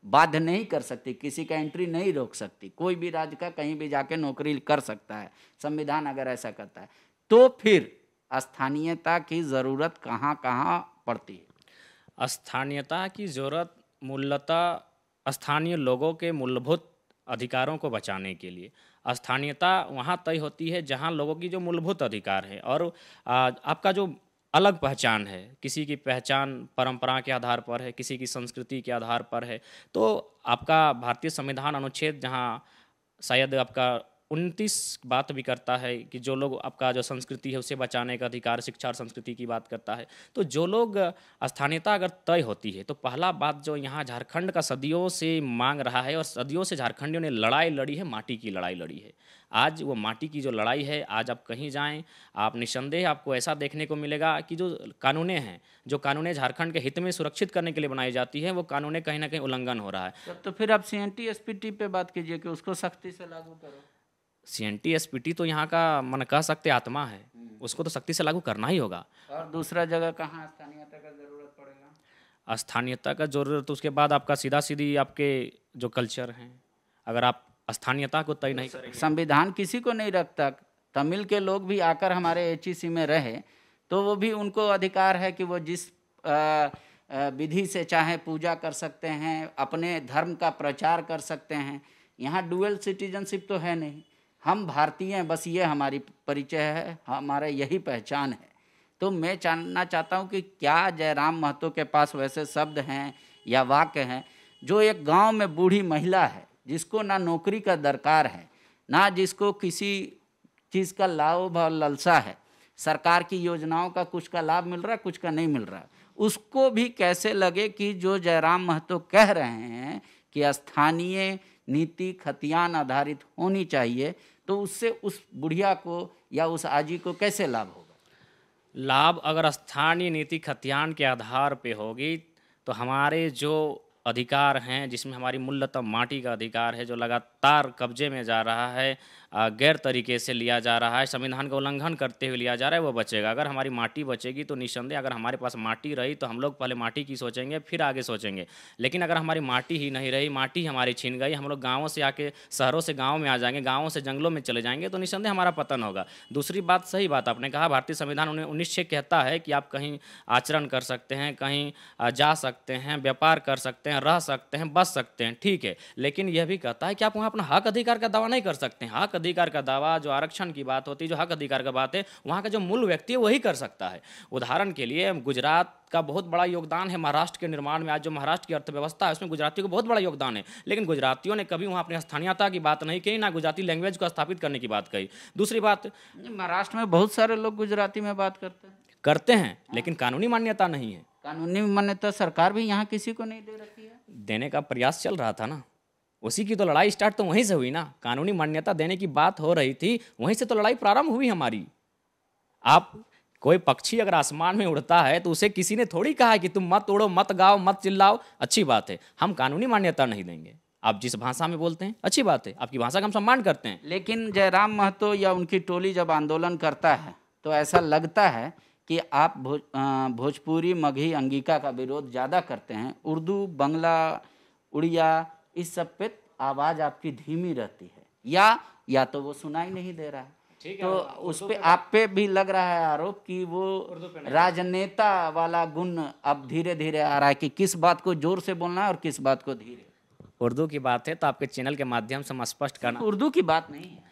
बाध्य नहीं कर सकती, किसी का एंट्री नहीं रोक सकती, कोई भी राज्य का कहीं भी जाके नौकरी कर सकता है, संविधान अगर ऐसा करता है, तो फिर स्थानीयता की ज़रूरत कहाँ कहाँ पड़ती है? स्थानीयता की ज़रूरत मूलतः स्थानीय लोगों के मूलभूत अधिकारों को बचाने के लिए। स्थानीयता वहाँ तय होती है जहाँ लोगों की जो मूलभूत अधिकार है, और आपका जो अलग पहचान है, किसी की पहचान परंपरा के आधार पर है, किसी की संस्कृति के आधार पर है। तो आपका भारतीय संविधान अनुच्छेद जहाँ शायद आपका 29 बात भी करता है कि जो लोग आपका जो संस्कृति है उसे बचाने का अधिकार, शिक्षा और संस्कृति की बात करता है। तो जो लोग स्थानीयता अगर तय होती है, तो पहला बात जो यहाँ झारखंड का सदियों से मांग रहा है, और सदियों से झारखंडियों ने लड़ाई लड़ी है, माटी की लड़ाई लड़ी है। आज वो माटी की जो लड़ाई है, आज आप कहीं जाएं, आप निसंदेह आपको ऐसा देखने को मिलेगा कि जो कानूनें हैं, जो कानूनें झारखंड के हित में सुरक्षित करने के लिए बनाई जाती है, वो कानूनें कहीं ना कहीं उल्लंघन हो रहा है। तो फिर आप CNT SPT पे बात कीजिए कि उसको सख्ती से लागू करो। CNT SPT तो यहाँ का मन कह सकते आत्मा है, उसको तो सख्ती से लागू करना ही होगा। और दूसरा जगह कहाँ स्थानीयता का जरूरत पड़ेगा? स्थानीयता का जरूरत, उसके बाद आपका सीधा सीधी आपके जो कल्चर हैं, अगर आप स्थानीयता को तय नहीं करेंगे। संविधान किसी को नहीं रखता। तमिल के लोग भी आकर हमारे HEC में रहे, तो वो भी उनको अधिकार है कि वो जिस विधि से चाहे पूजा कर सकते हैं, अपने धर्म का प्रचार कर सकते हैं। यहाँ डुअल सिटीजनशिप तो है नहीं, हम भारतीय हैं, बस ये हमारी परिचय है, हमारा यही पहचान है। तो मैं जानना चाहता हूँ कि क्या जयराम महतो के पास वैसे शब्द हैं या वाक्य हैं जो एक गांव में बूढ़ी महिला है, जिसको ना नौकरी का दरकार है, ना जिसको किसी चीज़ का लाभ और ललसा है, सरकार की योजनाओं का कुछ का लाभ मिल रहा है, कुछ का नहीं मिल रहा है, उसको भी कैसे लगे कि जो जयराम महतो कह रहे हैं कि स्थानीय नीति खतियान आधारित होनी चाहिए, तो उससे उस बुढ़िया को या उस आजी को कैसे लाभ होगा? लाभ अगर स्थानीय नीति खतियान के आधार पे होगी, तो हमारे जो अधिकार हैं, जिसमें हमारी मूलतः माटी का अधिकार है, जो लगातार कब्जे में जा रहा है, गैर तरीके से लिया जा रहा है, संविधान का उल्लंघन करते हुए लिया जा रहा है, वो बचेगा। अगर हमारी माटी बचेगी तो निस्संदेह, अगर हमारे पास माटी रही तो हम लोग पहले माटी की सोचेंगे, फिर आगे सोचेंगे। लेकिन अगर हमारी माटी ही नहीं रही, माटी हमारी छीन गई, हम लोग गाँवों से आके शहरों से गाँव में आ जाएंगे, गाँवों से जंगलों में चले जाएंगे, तो निस्संदेह हमारा पतन होगा। दूसरी बात, सही बात आपने कहा, भारतीय संविधान 19 कहता है कि आप कहीं आचरण कर सकते हैं, कहीं जा सकते हैं, व्यापार कर सकते हैं, रह सकते हैं, बच सकते हैं, ठीक है। लेकिन यह भी कहता है कि आप वहाँ अपना हक अधिकार का दावा नहीं कर सकते हैं। हक अधिकार का दावा, जो आरक्षण की बात होती है, जो हक अधिकार का बात है, वहाँ का जो मूल व्यक्ति है वही कर सकता है। उदाहरण के लिए गुजरात का बहुत बड़ा योगदान है महाराष्ट्र के निर्माण में। आज जो महाराष्ट्र की अर्थव्यवस्था है उसमें गुजरातियों को बहुत बड़ा योगदान है, लेकिन गुजरातियों ने कभी वहाँ अपनी स्थानीयता की बात नहीं की, ना गुजराती लैंग्वेज को स्थापित करने की बात कही। दूसरी बात, महाराष्ट्र में बहुत सारे लोग गुजराती में बात करते हैं लेकिन कानूनी मान्यता नहीं है। कानूनी मान्यता सरकार भी यहाँ किसी को नहीं दे रखी है। देने का प्रयास चल रहा था ना, उसी की तो लड़ाई स्टार्ट तो वहीं से हुई ना। कानूनी मान्यता देने की बात हो रही थी, वहीं से तो लड़ाई प्रारंभ हुई हमारी। आप कोई पक्षी अगर आसमान में उड़ता है तो उसे किसी ने थोड़ी कहा है कि तुम मत उड़ो, मत गाओ, मत चिल्लाओ। अच्छी बात है, हम कानूनी मान्यता नहीं देंगे। आप जिस भाषा में बोलते हैं अच्छी बात है, आपकी भाषा का हम सम्मान करते हैं। लेकिन जयराम महतो या उनकी टोली जब आंदोलन करता है तो ऐसा लगता है कि आप भोजपुरी, मगही, अंगिका का विरोध ज़्यादा करते हैं। उर्दू, बंगला, उड़िया, इस सब पे आवाज़ आपकी धीमी रहती है, या तो वो सुनाई नहीं दे रहा है। तो उस पे आप पे भी लग रहा है आरोप कि वो राजनेता वाला गुण अब धीरे धीरे आ रहा है कि किस बात को जोर से बोलना है और किस बात को धीरे। उर्दू की बात है तो आपके चैनल के माध्यम से हम स्पष्ट करना, उर्दू की बात नहीं है,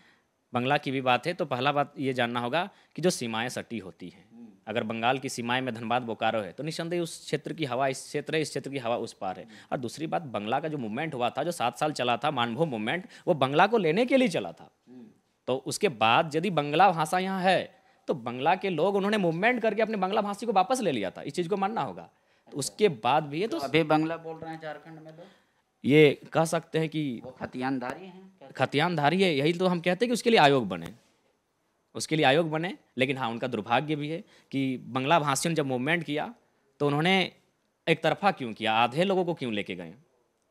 बंगला की भी बात है। तो पहला बात ये जानना होगा कि जो सीमाएं सटी होती हैं, अगर बंगाल की सीमाएं में धनबाद बोकारो है तो निस्संदेह उस क्षेत्र की हवा इस क्षेत्र है, इस क्षेत्र की हवा उस पार है। और दूसरी बात, बंगला का जो मूवमेंट हुआ था, जो 7 साल चला था मानभूम मूवमेंट, वो बंगला को लेने के लिए चला था। तो उसके बाद यदि बंगला भाषा यहाँ है तो बंगला के लोग उन्होंने मूवमेंट करके अपने बंगला भाषी को वापस ले लिया था। इस चीज़ को मानना होगा। तो उसके बाद भी ये तो अभी बंगला बोल रहे हैं झारखंड में, तो ये कह सकते हैं कि वो खतियानधारी हैं। खतियानधारी है, यही तो हम कहते हैं कि उसके लिए आयोग बने, उसके लिए आयोग बने। लेकिन हाँ, उनका दुर्भाग्य भी है कि बंगला भाषियों ने जब मूवमेंट किया तो उन्होंने एक तरफा क्यों किया, आधे लोगों को क्यों लेके गए,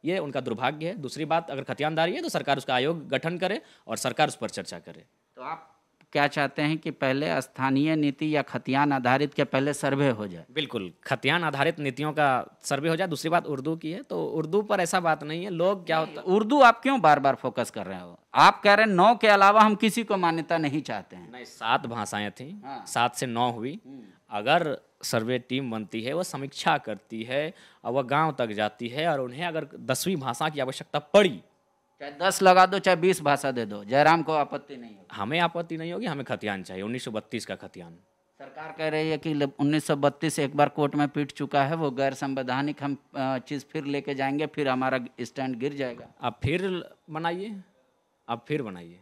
ये उनका दुर्भाग्य है। दूसरी बात, अगर खतियानदारी है तो सरकार उसका आयोग गठन करे और सरकार उस पर चर्चा करे। तो आप क्या चाहते हैं कि पहले स्थानीय नीति या खतियान आधारित के पहले सर्वे हो जाए? बिल्कुल, खतियान आधारित नीतियों का सर्वे हो जाए। दूसरी बात उर्दू की है, तो उर्दू पर ऐसा बात नहीं है। लोग क्या होता, उर्दू आप क्यों बार बार फोकस कर रहे हो? आप कह रहे हैं 9 के अलावा हम किसी को मान्यता नहीं चाहते हैं। नहीं, 7 भाषाएं थी, हाँ। 7 से 9 हुई। अगर सर्वे टीम बनती है, वो समीक्षा करती है और वह गांव तक जाती है, और उन्हें अगर 10वीं भाषा की आवश्यकता पड़ी, चाहे 10 लगा दो, चाहे 20 भाषा दे दो, जयराम को आपत्ति नहीं होगी। हमें आपत्ति नहीं होगी। हमें खतियान चाहिए, 1932 का खतियान। सरकार कह रही है कि 1932 एक बार कोर्ट में पीट चुका है, वो गैर संवैधानिक, हम चीज़ फिर लेके जाएंगे, फिर हमारा स्टैंड गिर जाएगा। आप फिर बनाइए, आप फिर बनाइए।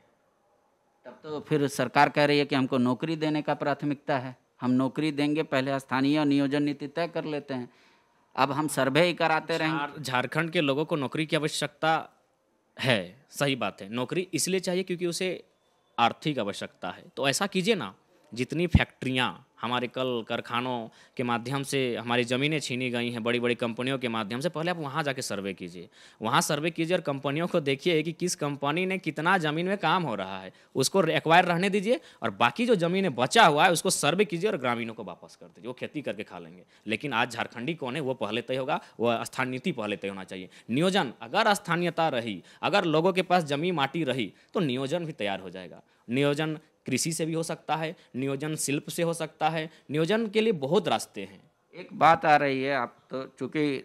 तब तो फिर सरकार कह रही है कि हमको नौकरी देने का प्राथमिकता है, हम नौकरी देंगे, पहले स्थानीय और नियोजन नीति तय कर लेते हैं। अब हम सर्वे ही कराते रहेंगे। झारखंड के लोगों को नौकरी की आवश्यकता है, सही बात है। नौकरी इसलिए चाहिए क्योंकि उसे आर्थिक आवश्यकता है। तो ऐसा कीजिए ना, जितनी फैक्ट्रियाँ हमारे कल कारखानों के माध्यम से हमारी ज़मीनें छीनी गई हैं, बड़ी बड़ी कंपनियों के माध्यम से, पहले आप वहाँ जाके सर्वे कीजिए। वहाँ सर्वे कीजिए और कंपनियों को देखिए कि किस कंपनी ने कितना ज़मीन में काम हो रहा है, उसको एक्वायर रहने दीजिए, और बाकी जो ज़मीनें बचा हुआ है उसको सर्वे कीजिए और ग्रामीणों को वापस कर दीजिए, वो खेती करके खा लेंगे। लेकिन आज झारखंडी कौन है, वो पहले तय होगा। वो स्थानीय नीति पहले तय होना चाहिए। नियोजन, अगर स्थानीयता रही, अगर लोगों के पास जमीन माटी रही, तो नियोजन भी तैयार हो जाएगा। नियोजन कृषि से भी हो सकता है, नियोजन शिल्प से हो सकता है, नियोजन के लिए बहुत रास्ते हैं। एक बात आ रही है, आप तो चूँकि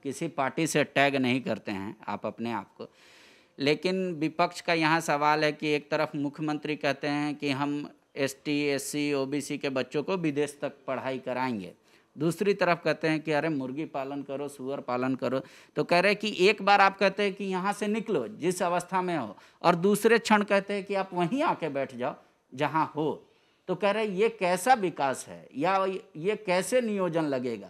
किसी पार्टी से टैग नहीं करते हैं आप अपने आप को, लेकिन विपक्ष का यहाँ सवाल है कि एक तरफ मुख्यमंत्री कहते हैं कि हम ST, SC, OBC के बच्चों को विदेश तक पढ़ाई कराएंगे, दूसरी तरफ कहते हैं कि अरे मुर्गी पालन करो, सुअर पालन करो। तो कह रहे हैं कि एक बार आप कहते हैं कि यहाँ से निकलो जिस अवस्था में हो, और दूसरे क्षण कहते हैं कि आप वहीं आके बैठ जाओ जहाँ हो। तो कह रहे ये कैसा विकास है, या ये कैसे नियोजन लगेगा?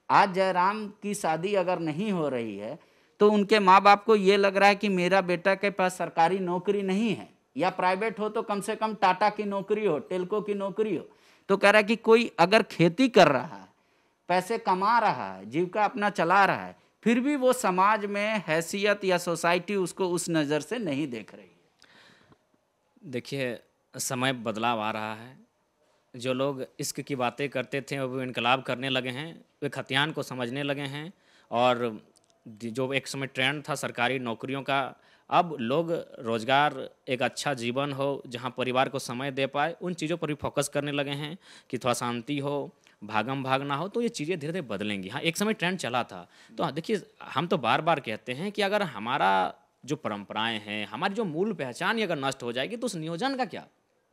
आज जयराम की शादी अगर नहीं हो रही है तो उनके माँ बाप को ये लग रहा है कि मेरा बेटा के पास सरकारी नौकरी नहीं है, या प्राइवेट हो तो कम से कम टाटा की नौकरी हो, टेल्को की नौकरी हो। तो कह रहा है कि कोई अगर खेती कर रहा है, पैसे कमा रहा है, जीविका अपना चला रहा है, फिर भी वो समाज में हैसियत या सोसाइटी उसको उस नज़र से नहीं देख रही है। देखिए, समय बदलाव आ रहा है। जो लोग इश्क की बातें करते थे वो इनकलाब करने लगे हैं, वे खतियान को समझने लगे हैं। और जो एक समय ट्रेंड था सरकारी नौकरियों का, अब लोग रोज़गार, एक अच्छा जीवन हो जहां परिवार को समय दे पाए, उन चीज़ों पर भी फोकस करने लगे हैं कि थोड़ा शांति हो, भागम भाग ना हो। तो ये चीज़ें धीरे धीरे बदलेंगी। हाँ, एक समय ट्रेंड चला था। तो देखिए, हम तो बार बार कहते हैं कि अगर हमारा जो परंपराएं हैं, हमारी जो मूल पहचान ही अगर नष्ट हो जाएगी तो उस नियोजन का क्या?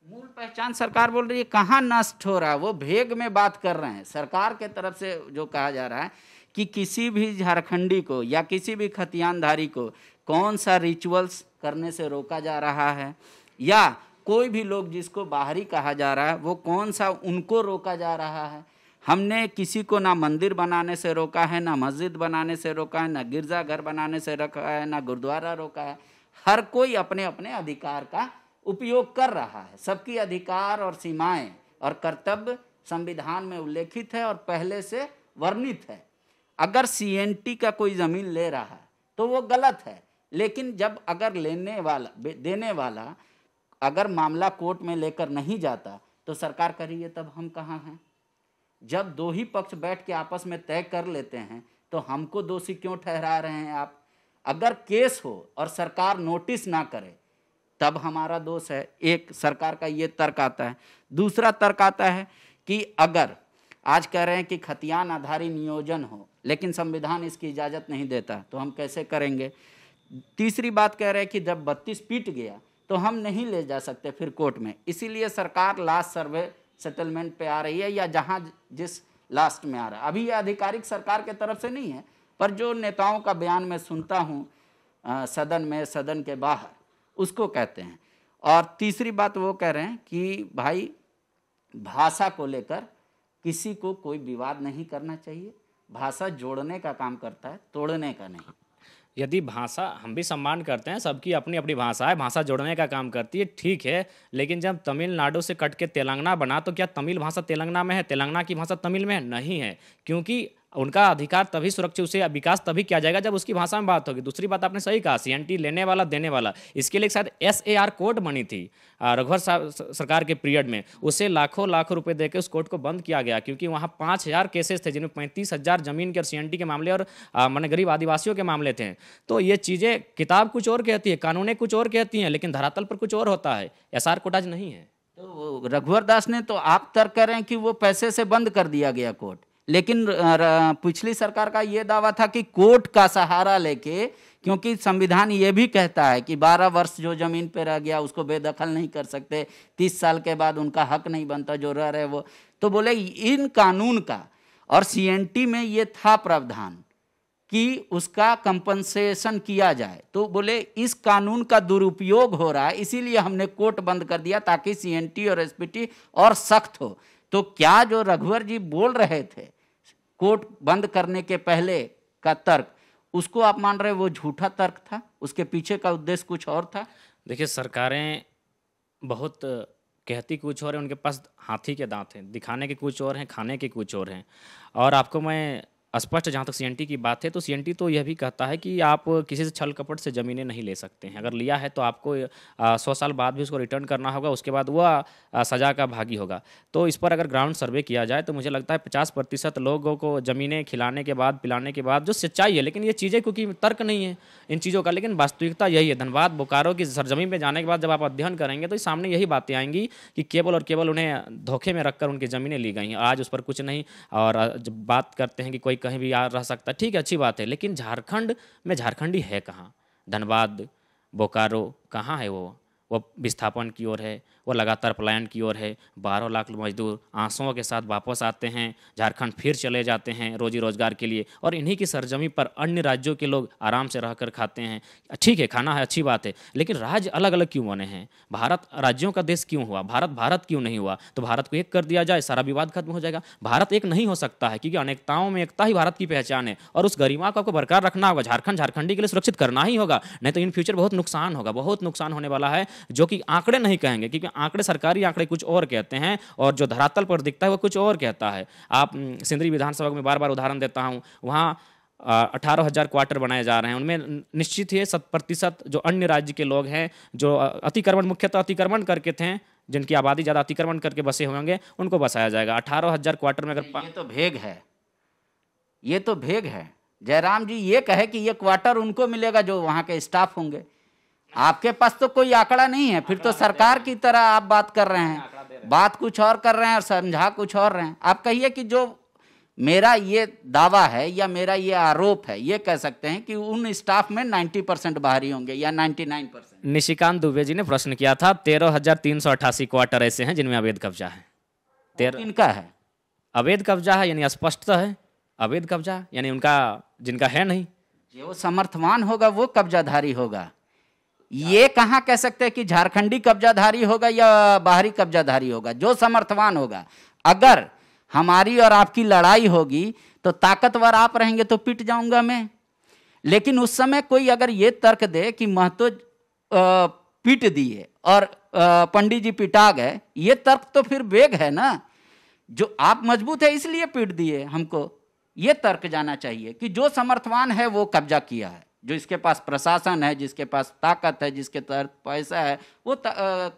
मूल पहचान सरकार बोल रही है, कहाँ नष्ट हो रहा है? वो भेग में बात कर रहे हैं। सरकार के तरफ से जो कहा जा रहा है कि किसी भी झारखंडी को या किसी भी खतियानधारी को कौन सा रिचुअल्स करने से रोका जा रहा है, या कोई भी लोग जिसको बाहरी कहा जा रहा है वो कौन सा उनको रोका जा रहा है। हमने किसी को ना मंदिर बनाने से रोका है, ना मस्जिद बनाने से रोका है, ना गिरजाघर बनाने से रोका है, ना गुरुद्वारा रोका है। हर कोई अपने अपने अधिकार का उपयोग कर रहा है। सबकी अधिकार और सीमाएं और कर्तव्य संविधान में उल्लेखित है और पहले से वर्णित है। अगर सीएनटी का कोई ज़मीन ले रहा है तो वो गलत है, लेकिन जब अगर लेने वाला देने वाला अगर मामला कोर्ट में लेकर नहीं जाता तो सरकार करिए, तब हम कहाँ हैं? जब दो ही पक्ष बैठ के आपस में तय कर लेते हैं तो हमको दोषी क्यों ठहरा रहे हैं आप? अगर केस हो और सरकार नोटिस ना करे तब हमारा दोष है। एक सरकार का ये तर्क आता है। दूसरा तर्क आता है कि अगर आज कह रहे हैं कि खतियान आधारित नियोजन हो लेकिन संविधान इसकी इजाज़त नहीं देता तो हम कैसे करेंगे? तीसरी बात कह रहे हैं कि जब 32 पीट गया तो हम नहीं ले जा सकते फिर कोर्ट में, इसीलिए सरकार लास्ट सर्वे सेटलमेंट पे आ रही है, या जहां जिस लास्ट में आ रहा है। अभी ये आधिकारिक सरकार के तरफ से नहीं है, पर जो नेताओं का बयान मैं सुनता हूँ सदन में, सदन के बाहर, उसको कहते हैं। और तीसरी बात वो कह रहे हैं कि भाई भाषा को लेकर किसी को कोई विवाद नहीं करना चाहिए। भाषा जोड़ने का काम करता है, तोड़ने का नहीं। यदि भाषा, हम भी सम्मान करते हैं, सबकी अपनी अपनी भाषा है, भाषा जोड़ने का काम करती है, ठीक है, लेकिन जब तमिलनाडु से कट के तेलंगाना बना तो क्या तमिल भाषा तेलंगाना में है, तेलंगाना की भाषा तमिल में है? नहीं है, क्योंकि उनका अधिकार तभी सुरक्षित, उसे विकास तभी किया जाएगा जब उसकी भाषा में बात होगी। दूसरी बात आपने सही कहा, सीएनटी लेने वाला देने वाला, इसके लिए शायद SAR कोड बनी थी रघुवर सरकार के पीरियड में, उसे लाखों लाखों रुपए देकर उस कोर्ट को बंद किया गया, क्योंकि वहाँ 5000 केसेस थे जिनमें 35,000 जमीन के और सीएनटी के मामले और माने गरीब आदिवासियों के मामले थे। तो ये चीज़ें, किताब कुछ और कहती है, कानूनें कुछ और कहती हैं, लेकिन धरातल पर कुछ और होता है। SR कोड आज नहीं है। तो रघुवर दास ने, तो आप तर्क कर रहे हैं कि वो पैसे से बंद कर दिया गया कोर्ट, लेकिन पिछली सरकार का ये दावा था कि कोर्ट का सहारा लेके, क्योंकि संविधान ये भी कहता है कि 12 वर्ष जो जमीन पे रह गया उसको बेदखल नहीं कर सकते, 30 साल के बाद उनका हक नहीं बनता जो रह रहे वो। तो बोले इन कानून का, और सीएनटी में ये था प्रावधान कि उसका कंपनसेशन किया जाए, तो बोले इस कानून का दुरुपयोग हो रहा है, इसीलिए हमने कोर्ट बंद कर दिया ताकि सीएनटी और एसपीटी और सख्त हो। तो क्या जो रघुवर जी बोल रहे थे कोर्ट बंद करने के पहले का तर्क, उसको आप मान रहे वो झूठा तर्क था? उसके पीछे का उद्देश्य कुछ और था? देखिए, सरकारें बहुत कहती कुछ और है, उनके पास हाथी के दांत हैं, दिखाने के कुछ और हैं, खाने के कुछ और हैं। और आपको मैं स्पष्ट, जहाँ तक सीएनटी की बात है, तो सीएनटी तो यह भी कहता है कि आप किसी से छल कपट से ज़मीनें नहीं ले सकते हैं। अगर लिया है तो आपको 100 साल बाद भी उसको रिटर्न करना होगा, उसके बाद वह सज़ा का भागी होगा। तो इस पर अगर ग्राउंड सर्वे किया जाए तो मुझे लगता है 50% लोगों को ज़मीनें खिलाने के बाद, पिलाने के बाद, जो सच्चाई है। लेकिन ये चीज़ें, क्योंकि तर्क नहीं है इन चीज़ों का, लेकिन वास्तविकता यही है। धनबाद, बोकारो की सरजमीन पर जाने के बाद जब आप अध्ययन करेंगे तो सामने यही बातें आएंगी कि केवल और केवल उन्हें धोखे में रखकर उनकी ज़मीनें ली गई हैं। आज उस पर कुछ नहीं। और जब बात करते हैं कि कोई कहीं भी आ रह सकता है, ठीक है, अच्छी बात है, लेकिन झारखंड में झारखंडी है कहाँ? धनबाद, बोकारो कहाँ है? वो विस्थापन की ओर है, वो लगातार पलायन की ओर है। 12 लाख मजदूर आंसुओं के साथ वापस आते हैं, झारखंड फिर चले जाते हैं रोजी रोजगार के लिए, और इन्हीं की सरजमी पर अन्य राज्यों के लोग आराम से रहकर खाते हैं। ठीक है, खाना है, अच्छी बात है, लेकिन राज्य अलग अलग क्यों बने हैं? भारत राज्यों का देश क्यों हुआ? भारत क्यों नहीं हुआ? तो भारत को एक कर दिया जाए, सारा विवाद खत्म हो जाएगा। भारत एक नहीं हो सकता है, क्योंकि अनेकताओं में एकता ही भारत की पहचान है, और उस गरिमा को आपको बरकरार रखना होगा। झारखंड झारखंडी के लिए सुरक्षित करना ही होगा, नहीं तो इन फ्यूचर बहुत नुकसान होगा, बहुत नुकसान होने वाला है, जो कि आंकड़े नहीं कहेंगे, क्योंकि आंकड़े, सरकारी आंकड़े कुछ और कहते हैं और जो धरातल पर दिखता है वो कुछ और कहता है। आप सिंदरी विधानसभा में बार बार उदाहरण देता हूं, वहाँ 18,000 क्वार्टर बनाए जा रहे हैं, उनमें निश्चित ही 7% जो अन्य राज्य के लोग हैं, जो अतिक्रमण, मुख्यतः अतिक्रमण करके थे, जिनकी आबादी ज़्यादा अतिक्रमण करके बसे होंगे, उनको बसाया जाएगा। 18,000 क्वार्टर में अगर ये तो भेग है, ये तो भेग है। जयराम जी ये कहे कि ये क्वार्टर उनको मिलेगा जो वहाँ के स्टाफ होंगे। आपके पास तो कोई आंकड़ा नहीं है, फिर तो सरकार की तरह आप बात कर रहे हैं, बात कुछ और कर रहे हैं और समझा कुछ और रहे हैं। आप कहिए कि जो मेरा ये दावा है या मेरा ये आरोप है, ये कह सकते हैं कि उन स्टाफ में 90% बाहरी होंगे या 99%। निशिकांत दुबे जी ने प्रश्न किया था 13,388 क्वार्टर ऐसे हैं जिनमें अवैध कब्जा है। किनका है? अवैध कब्जा है यानी स्पष्टता है, अवैध कब्जा यानी उनका जिनका है नहीं। जो समर्थवान होगा वो कब्जाधारी होगा। ये कहाँ कह सकते हैं कि झारखंडी कब्जाधारी होगा या बाहरी कब्जाधारी होगा? जो समर्थवान होगा। अगर हमारी और आपकी लड़ाई होगी तो ताकतवर आप रहेंगे तो पिट जाऊंगा मैं, लेकिन उस समय कोई अगर ये तर्क दे कि महतो पीट दिए और पंडित जी पिटा गए, ये तर्क तो फिर वेग है ना। जो आप मजबूत है इसलिए पीट दिए, हमको ये तर्क जाना चाहिए कि जो समर्थवान है वो कब्जा किया है, जो इसके पास प्रशासन है, जिसके पास ताकत है, जिसके तहत पैसा है, वो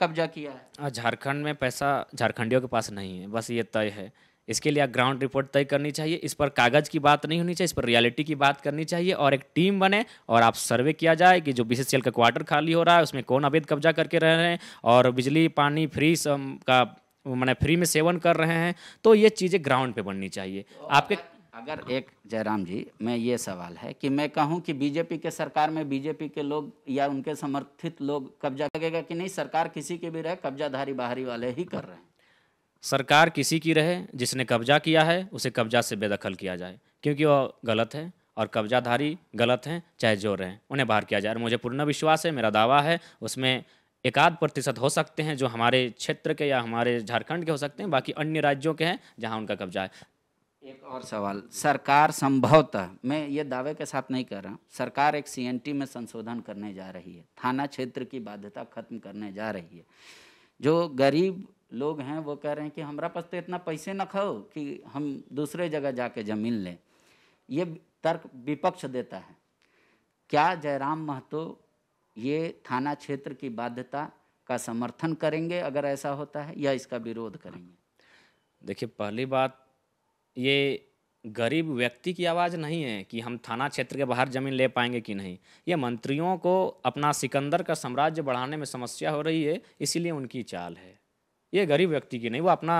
कब्जा किया है। झारखंड में पैसा झारखंडियों के पास नहीं है, बस ये तय है। इसके लिए ग्राउंड रिपोर्ट तय करनी चाहिए। इस पर कागज की बात नहीं होनी चाहिए, इस पर रियलिटी की बात करनी चाहिए और एक टीम बने और आप सर्वे किया जाए कि जो बीसीसीएल का क्वार्टर खाली हो रहा है उसमें कौन अवैध कब्जा करके रह रहे हैं और बिजली पानी फ्री का मैंने फ्री में सेवन कर रहे हैं। तो ये चीज़ें ग्राउंड पे बननी चाहिए। आपके अगर एक जयराम जी, मैं ये सवाल है कि मैं कहूँ कि बीजेपी के सरकार में बीजेपी के लोग या उनके समर्थित लोग कब्जा लगेगा कि नहीं? सरकार किसी के भी रहे, कब्जाधारी बाहरी वाले ही कर रहे हैं। सरकार किसी की रहे, जिसने कब्जा किया है उसे कब्जा से बेदखल किया जाए, क्योंकि वो गलत है और कब्जाधारी गलत हैं, चाहे जो रहें उन्हें बाहर किया जाए। और मुझे पूर्ण विश्वास है, मेरा दावा है, उसमें 1-8% हो सकते हैं जो हमारे क्षेत्र के या हमारे झारखंड के हो सकते हैं, बाकी अन्य राज्यों के हैं जहां उनका कब्जा है। एक और सवाल, सरकार संभवतः, मैं ये दावे के साथ नहीं कर रहा हूँ, सरकार एक सीएनटी में संशोधन करने जा रही है, थाना क्षेत्र की बाध्यता खत्म करने जा रही है। जो गरीब लोग हैं वो कह रहे हैं कि हमारा पास तो इतना पैसे न खाओ कि हम दूसरे जगह जाके जमीन लें। ये तर्क विपक्ष देता है। क्या जयराम महतो ये थाना क्षेत्र की बाध्यता का समर्थन करेंगे अगर ऐसा होता है, या इसका विरोध करेंगे? देखिए, पहली बात, ये गरीब व्यक्ति की आवाज़ नहीं है कि हम थाना क्षेत्र के बाहर ज़मीन ले पाएंगे कि नहीं। ये मंत्रियों को अपना सिकंदर का साम्राज्य बढ़ाने में समस्या हो रही है, इसीलिए उनकी चाल है। ये गरीब व्यक्ति की नहीं, वो अपना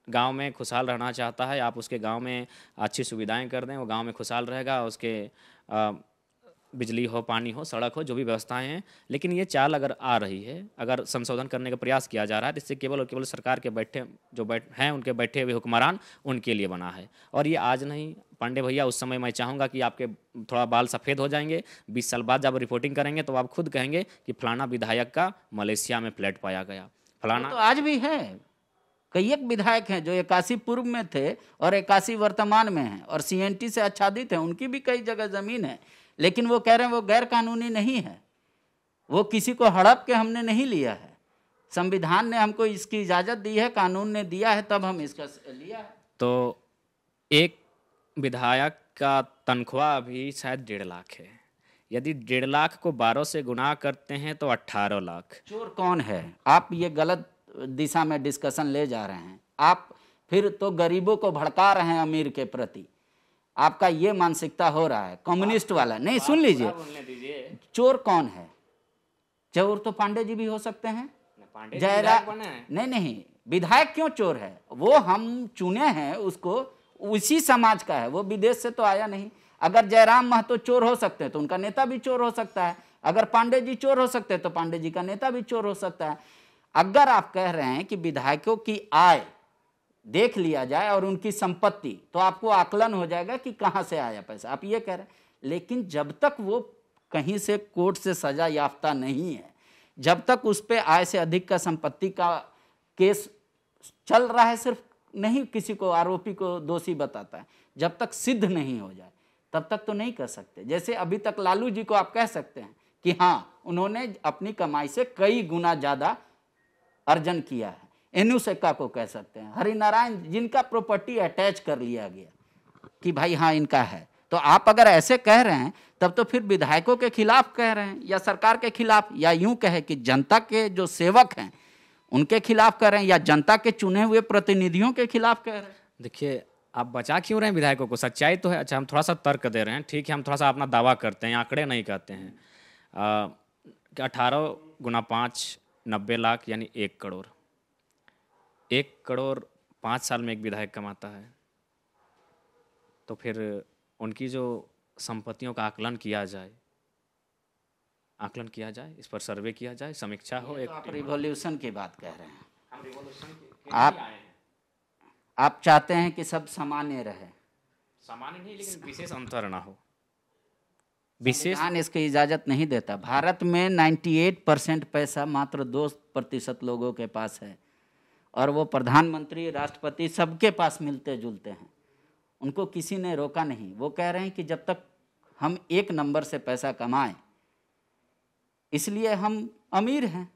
गांव में खुशहाल रहना चाहता है। आप उसके गांव में अच्छी सुविधाएं कर दें, वो गांव में खुशहाल रहेगा, उसके बिजली हो, पानी हो, सड़क हो, जो भी व्यवस्थाएं हैं। लेकिन ये चाल अगर आ रही है, अगर संशोधन करने का प्रयास किया जा रहा है, तो इससे केवल और केवल सरकार के हैं उनके बैठे हुए हुक्मरान, उनके लिए बना है। और ये आज नहीं, पांडे भैया, उस समय मैं चाहूँगा कि आपके थोड़ा बाल सफ़ेद हो जाएंगे। 20 साल बाद जब रिपोर्टिंग करेंगे तो आप खुद कहेंगे कि फलाना विधायक का मलेशिया में फ्लैट पाया गया, फलाना। तो आज भी है, कई एक विधायक हैं जो 81 पूर्व में थे और 81 वर्तमान में हैं और सीएनटी से आच्छादित हैं, उनकी भी कई जगह ज़मीन है, लेकिन वो कह रहे हैं वो गैर कानूनी नहीं है, वो किसी को हड़प के हमने नहीं लिया है, संविधान ने हमको इसकी इजाज़त दी है, कानून ने दिया है, तब हम इसका लिया है। तो एक विधायक का तनख्वाह अभी शायद 1.5 लाख है। यदि 1.5 लाख को 12 से गुना करते हैं तो 18 लाख। चोर कौन है? आप ये गलत दिशा में डिस्कशन ले जा रहे हैं। आप फिर तो गरीबों को भड़का रहे हैं अमीर के प्रति। आपका ये मानसिकता हो रहा है कम्युनिस्ट वाला। नहीं, सुन लीजिए, चोर कौन है? चोर तो पांडे जी भी हो सकते हैं। नहीं, विधायक क्यों चोर है? वो हम चुने हैं, उसको उसी समाज का है, वो विदेश से तो आया नहीं। अगर जयराम महतो चोर हो सकते हैं तो उनका नेता भी चोर हो सकता है। अगर पांडे जी चोर हो सकते हैं तो पांडे जी का नेता भी चोर हो सकता है। अगर आप कह रहे हैं कि विधायकों की आय देख लिया जाए और उनकी संपत्ति, तो आपको आकलन हो जाएगा कि कहां से आया पैसा, आप ये कह रहे हैं। लेकिन जब तक वो कहीं से कोर्ट से सजा याफ्ता नहीं है, जब तक उस पर आय से अधिक का संपत्ति का केस चल रहा है, सिर्फ नहीं किसी को आरोपी को दोषी बताता है, जब तक सिद्ध नहीं हो जाए तब तक तो नहीं कर सकते। जैसे अभी तक लालू जी को आप कह सकते हैं कि हाँ, उन्होंने अपनी कमाई से कई गुना ज्यादा अर्जन किया है। एनु सेक्का को कह सकते हैं, हरिनारायण जिनका प्रॉपर्टी अटैच कर लिया गया कि भाई हाँ इनका है। तो आप अगर ऐसे कह रहे हैं तब तो फिर विधायकों के खिलाफ कह रहे हैं या सरकार के खिलाफ, या यूं कहे कि जनता के जो सेवक हैं उनके खिलाफ कह रहे हैं या जनता के चुने हुए प्रतिनिधियों के खिलाफ कह रहे हैं। देखिए, आप बचा क्यों रहे हैं विधायकों को? सच्चाई तो है। अच्छा, हम थोड़ा सा तर्क दे रहे हैं, ठीक है, हम थोड़ा सा अपना दावा करते हैं, आंकड़े नहीं कहते हैं। 18 गुना 5 90 लाख यानी 1 करोड़। 1 करोड़ 5 साल में एक विधायक कमाता है। तो फिर उनकी जो संपत्तियों का आकलन किया जाए, इस पर सर्वे किया जाए, समीक्षा हो। एक आप रिवॉल्यूशन की बात कह रहे हैं, हम रिवॉल्यूशन के आप लिए आए हैं। आप चाहते हैं कि सब सामान्य रहे, सामान्य नहीं, लेकिन विशेष अंतर ना हो। विशेष संविधान इसकी इजाजत नहीं देता। भारत में 98% पैसा मात्र 2% लोगों के पास है, और वो प्रधानमंत्री, राष्ट्रपति सबके पास मिलते जुलते हैं। उनको किसी ने रोका नहीं। वो कह रहे हैं कि जब तक हम 1 नंबर से पैसा कमाएं, इसलिए हम अमीर हैं,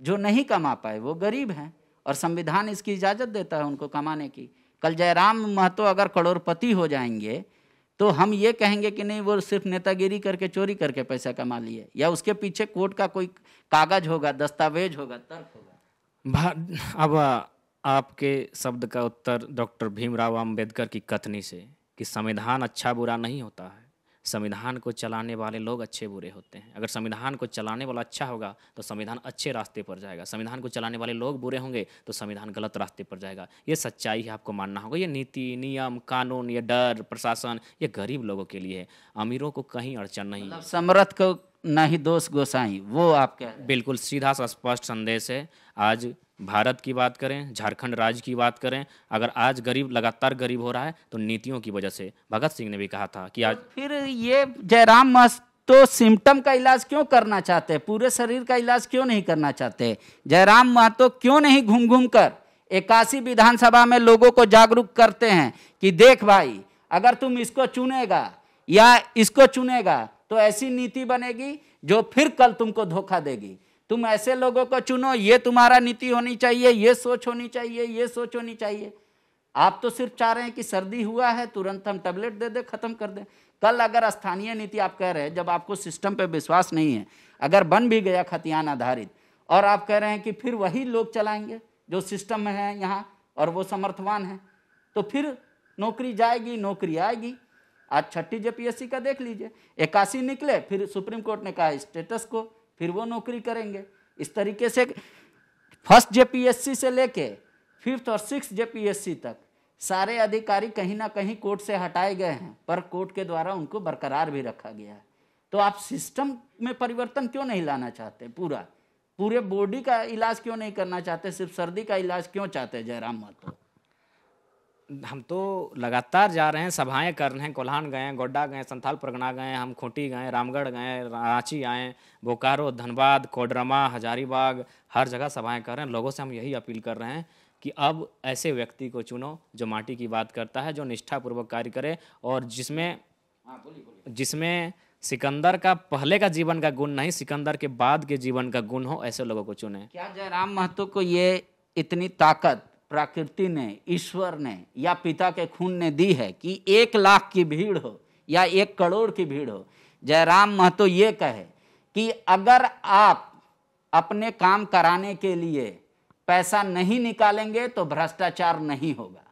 जो नहीं कमा पाए वो गरीब हैं, और संविधान इसकी इजाज़त देता है उनको कमाने की। कल जयराम महतो अगर करोड़पति हो जाएंगे तो हम ये कहेंगे कि नहीं, वो सिर्फ नेतागिरी करके, चोरी करके पैसा कमा लिए, या उसके पीछे कोर्ट का कोई कागज होगा, दस्तावेज होगा, तर्क होगा। अब आपके शब्द का उत्तर डॉक्टर भीमराव अंबेडकर की कथनी से कि संविधान अच्छा बुरा नहीं होता है, संविधान को चलाने वाले लोग अच्छे बुरे होते हैं। अगर संविधान को चलाने वाला अच्छा होगा तो संविधान अच्छे रास्ते पर जाएगा, संविधान को चलाने वाले लोग बुरे होंगे तो संविधान गलत रास्ते पर जाएगा। ये सच्चाई है, आपको मानना होगा। ये नीति, नियम, कानून, ये डर, प्रशासन, ये गरीब लोगों के लिए है, अमीरों को कहीं अड़चन नहीं है। समर्थ को नहीं दोष गोसाई, वो आप कह रहे हैं। बिल्कुल सीधा सा स्पष्ट संदेश है। आज भारत की बात करें, झारखंड राज्य की बात करें, अगर आज गरीब लगातार गरीब हो रहा है तो नीतियों की वजह से। भगत सिंह ने भी कहा था कि आज फिर ये जयराम महतो सिम्टम का इलाज क्यों करना चाहते, पूरे शरीर का इलाज क्यों नहीं करना चाहते? जयराम महतो क्यों नहीं घूम घूम कर 81 विधानसभा में लोगों को जागरूक करते हैं कि देख भाई, अगर तुम इसको चुनेगा या इसको चुनेगा तो ऐसी नीति बनेगी जो फिर कल तुमको धोखा देगी। तुम ऐसे लोगों को चुनो, ये तुम्हारा नीति होनी चाहिए, ये सोच होनी चाहिए, ये सोच होनी चाहिए। आप तो सिर्फ चाह रहे हैं कि सर्दी हुआ है तुरंत हम टैबलेट दे दे, खत्म कर दें। कल अगर स्थानीय नीति आप कह रहे हैं, जब आपको सिस्टम पे विश्वास नहीं है, अगर बन भी गया खतियान आधारित, और आप कह रहे हैं कि फिर वही लोग चलाएंगे जो सिस्टम में है यहाँ और वो समर्थवान है, तो फिर नौकरी जाएगी, नौकरी आएगी। आज 6ठी जेपीएससी का देख लीजिए, 81 निकले, फिर सुप्रीम कोर्ट ने कहा स्टेटस को, फिर वो नौकरी करेंगे। इस तरीके से फर्स्ट जेपीएससी से लेके 5th और 6th जेपीएससी तक सारे अधिकारी कहीं ना कहीं कोर्ट से हटाए गए हैं, पर कोर्ट के द्वारा उनको बरकरार भी रखा गया है। तो आप सिस्टम में परिवर्तन क्यों नहीं लाना चाहते? पूरे बॉडी का इलाज क्यों नहीं करना चाहते? सिर्फ सर्दी का इलाज क्यों चाहते जयराम महतो? हम तो लगातार जा रहे हैं, सभाएं कर रहे हैं, कोल्हान गए, गोड्डा गए, संथाल परगना गए, हम खूंटी गए, रामगढ़ गए, रांची आए, बोकारो, धनबाद, कोडरमा, हजारीबाग, हर जगह सभाएं कर रहे हैं। लोगों से हम यही अपील कर रहे हैं कि अब ऐसे व्यक्ति को चुनो जो माटी की बात करता है, जो निष्ठापूर्वक कार्य करे, और जिसमें सिकंदर का पहले का जीवन का गुण नहीं, सिकंदर के बाद के जीवन का गुण हो, ऐसे लोगों को चुने। क्या जयराम महतो को ये इतनी ताकत प्रकृति ने, ईश्वर ने या पिता के खून ने दी है कि 1 लाख की भीड़ हो या 1 करोड़ की भीड़ हो, जयराम महतो ये कहे कि अगर आप अपने काम कराने के लिए पैसा नहीं निकालेंगे तो भ्रष्टाचार नहीं होगा।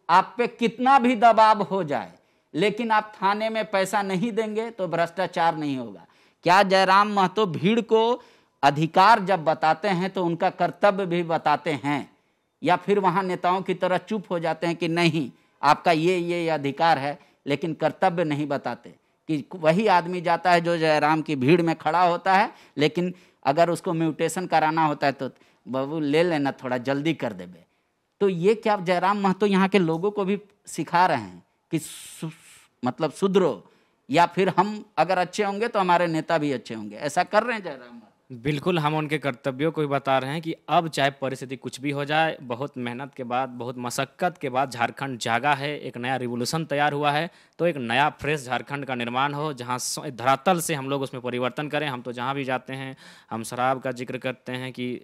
आप पे कितना भी दबाव हो जाए, लेकिन आप थाने में पैसा नहीं देंगे तो भ्रष्टाचार नहीं होगा। क्या जयराम महतो भीड़ को अधिकार जब बताते हैं तो उनका कर्तव्य भी बताते हैं, या फिर वहां नेताओं की तरह चुप हो जाते हैं कि नहीं आपका ये अधिकार है, लेकिन कर्तव्य नहीं बताते? कि वही आदमी जाता है जो जयराम की भीड़ में खड़ा होता है, लेकिन अगर उसको म्यूटेशन कराना होता है तो बाबू ले लेना, थोड़ा जल्दी कर देबे। तो ये क्या जयराम महतो यहाँ के लोगों को भी सिखा रहे हैं कि मतलब सुधरो, या फिर हम अगर अच्छे होंगे तो हमारे नेता भी अच्छे होंगे? ऐसा कर रहे हैं जयराम महतो? बिल्कुल, हम उनके कर्तव्यों को भी बता रहे हैं कि अब चाहे परिस्थिति कुछ भी हो जाए, बहुत मेहनत के बाद, बहुत मशक्क़त के बाद झारखंड जागा है, एक नया रिवोल्यूशन तैयार हुआ है। तो एक नया फ्रेश झारखंड का निर्माण हो, जहां धरातल से हम लोग उसमें परिवर्तन करें। हम तो जहां भी जाते हैं हम शराब का जिक्र करते हैं कि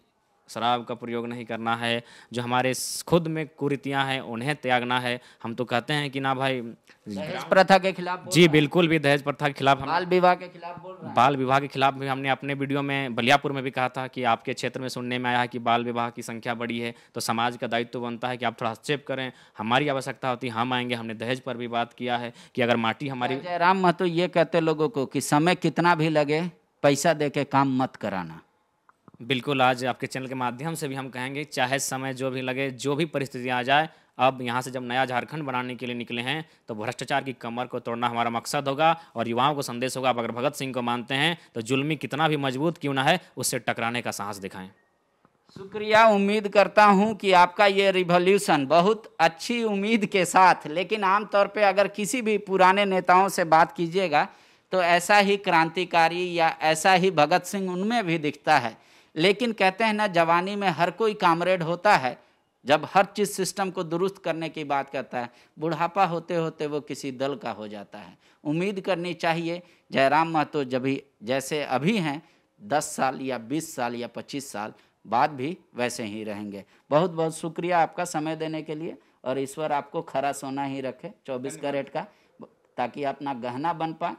शराब का प्रयोग नहीं करना है, जो हमारे खुद में कुरीतियाँ हैं उन्हें त्यागना है। हम तो कहते हैं कि ना भाई, दहेज प्रथा के खिलाफ जी बिल्कुल भी दहेज प्रथा के खिलाफ, बाल विवाह के खिलाफ बोल रहे हैं। बाल विवाह के खिलाफ भी हमने अपने वीडियो में बलियापुर में भी कहा था कि आपके क्षेत्र में सुनने में आया है कि बाल विवाह की संख्या बढ़ी है, तो समाज का दायित्व बनता है कि आप थोड़ा हस्तक्षेप करें। हमारी आवश्यकता होती है, हम आएंगे। हमने दहेज पर भी बात किया है कि अगर माटी हमारी। जयराम महतो ये कहते लोगों को कि समय कितना भी लगे, पैसा दे के काम मत कराना। बिल्कुल, आज आपके चैनल के माध्यम से भी हम कहेंगे, चाहे समय जो भी लगे, जो भी परिस्थितियाँ आ जाए, अब यहाँ से जब नया झारखंड बनाने के लिए निकले हैं तो भ्रष्टाचार की कमर को तोड़ना हमारा मकसद होगा और युवाओं को संदेश होगा, आप अगर भगत सिंह को मानते हैं तो जुल्मी कितना भी मजबूत क्यों ना है, उससे टकराने का साहस दिखाएं। शुक्रिया। उम्मीद करता हूं कि आपका ये रिवॉल्यूशन बहुत अच्छी उम्मीद के साथ, लेकिन आमतौर पे अगर किसी भी पुराने नेताओं से बात कीजिएगा तो ऐसा ही क्रांतिकारी या ऐसा ही भगत सिंह उनमें भी दिखता है। लेकिन कहते हैं ना, जवानी में हर कोई कामरेड होता है, जब हर चीज़ सिस्टम को दुरुस्त करने की बात करता है, बुढ़ापा होते होते वो किसी दल का हो जाता है। उम्मीद करनी चाहिए जयराम महतो जब भी जैसे अभी हैं 10 साल या 20 साल या 25 साल बाद भी वैसे ही रहेंगे। बहुत बहुत शुक्रिया आपका समय देने के लिए, और ईश्वर आपको खरा सोना ही रखे 24 कैरेट का, ताकि अपना गहना बन पाए,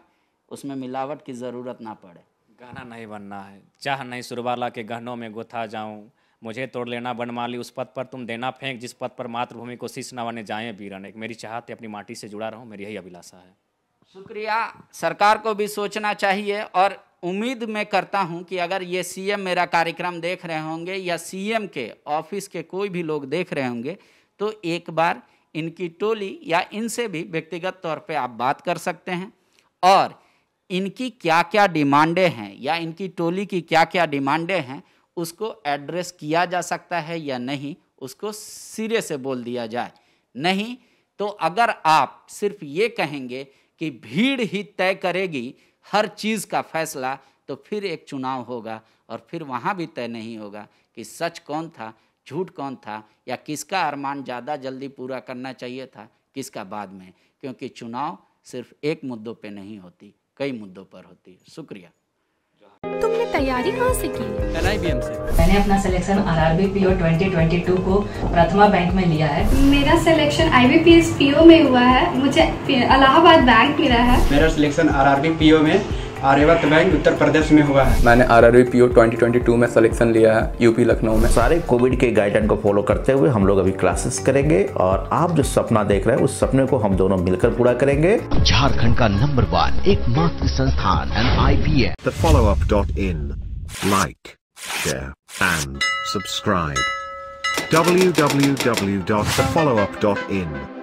उसमें मिलावट की ज़रूरत ना पड़े। गहना नहीं बनना है, चाह नहीं सुरबाला के गहनों में गुथा जाऊं, मुझे तोड़ लेना बनमाली, उस पद पर तुम देना फेंक जिस पद पर मातृभूमि को शीश नवाने जाएं वीरन। एक मेरी चाहत है अपनी माटी से जुड़ा रहूं, मेरी यही अभिलाषा है। शुक्रिया। सरकार को भी सोचना चाहिए, और उम्मीद मैं करता हूं कि अगर ये सीएम मेरा कार्यक्रम देख रहे होंगे या सीएम के ऑफिस के कोई भी लोग देख रहे होंगे, तो एक बार इनकी टोली या इनसे भी व्यक्तिगत तौर पे आप बात कर सकते हैं, और इनकी क्या क्या डिमांडें हैं या इनकी टोली की क्या क्या डिमांडें हैं उसको एड्रेस किया जा सकता है या नहीं, उसको सिरे से बोल दिया जाए। नहीं तो अगर आप सिर्फ ये कहेंगे कि भीड़ ही तय करेगी हर चीज़ का फैसला, तो फिर एक चुनाव होगा और फिर वहाँ भी तय नहीं होगा कि सच कौन था, झूठ कौन था, या किसका अरमान ज़्यादा जल्दी पूरा करना चाहिए था, किसका बाद में। क्योंकि चुनाव सिर्फ एक मुद्दों पे नहीं होती, कई मुद्दों पर होती है। शुक्रिया। तुमने तैयारी कहाँ से की? NIBM से। मैंने अपना सिलेक्शन RRB PO 2022 को प्रथमा बैंक में लिया है। मेरा सिलेक्शन IBPS PO में हुआ है, मुझे इलाहाबाद बैंक मिला है। मेरा सिलेक्शन RRB PO में आर्यवर्त बैंक उत्तर प्रदेश में हुआ है। मैंने RRB PO 2022 में सिलेक्शन लिया है यूपी लखनऊ में। सारे कोविड के गाइडलाइन को फॉलो करते हुए हम लोग अभी क्लासेस करेंगे, और आप जो सपना देख रहे हैं उस सपने को हम दोनों मिलकर पूरा करेंगे। झारखंड का नंबर 1 एकमात्र संस्थान NIBM। thefollowup.in. Like, share and subscribe. www.thefollowup.in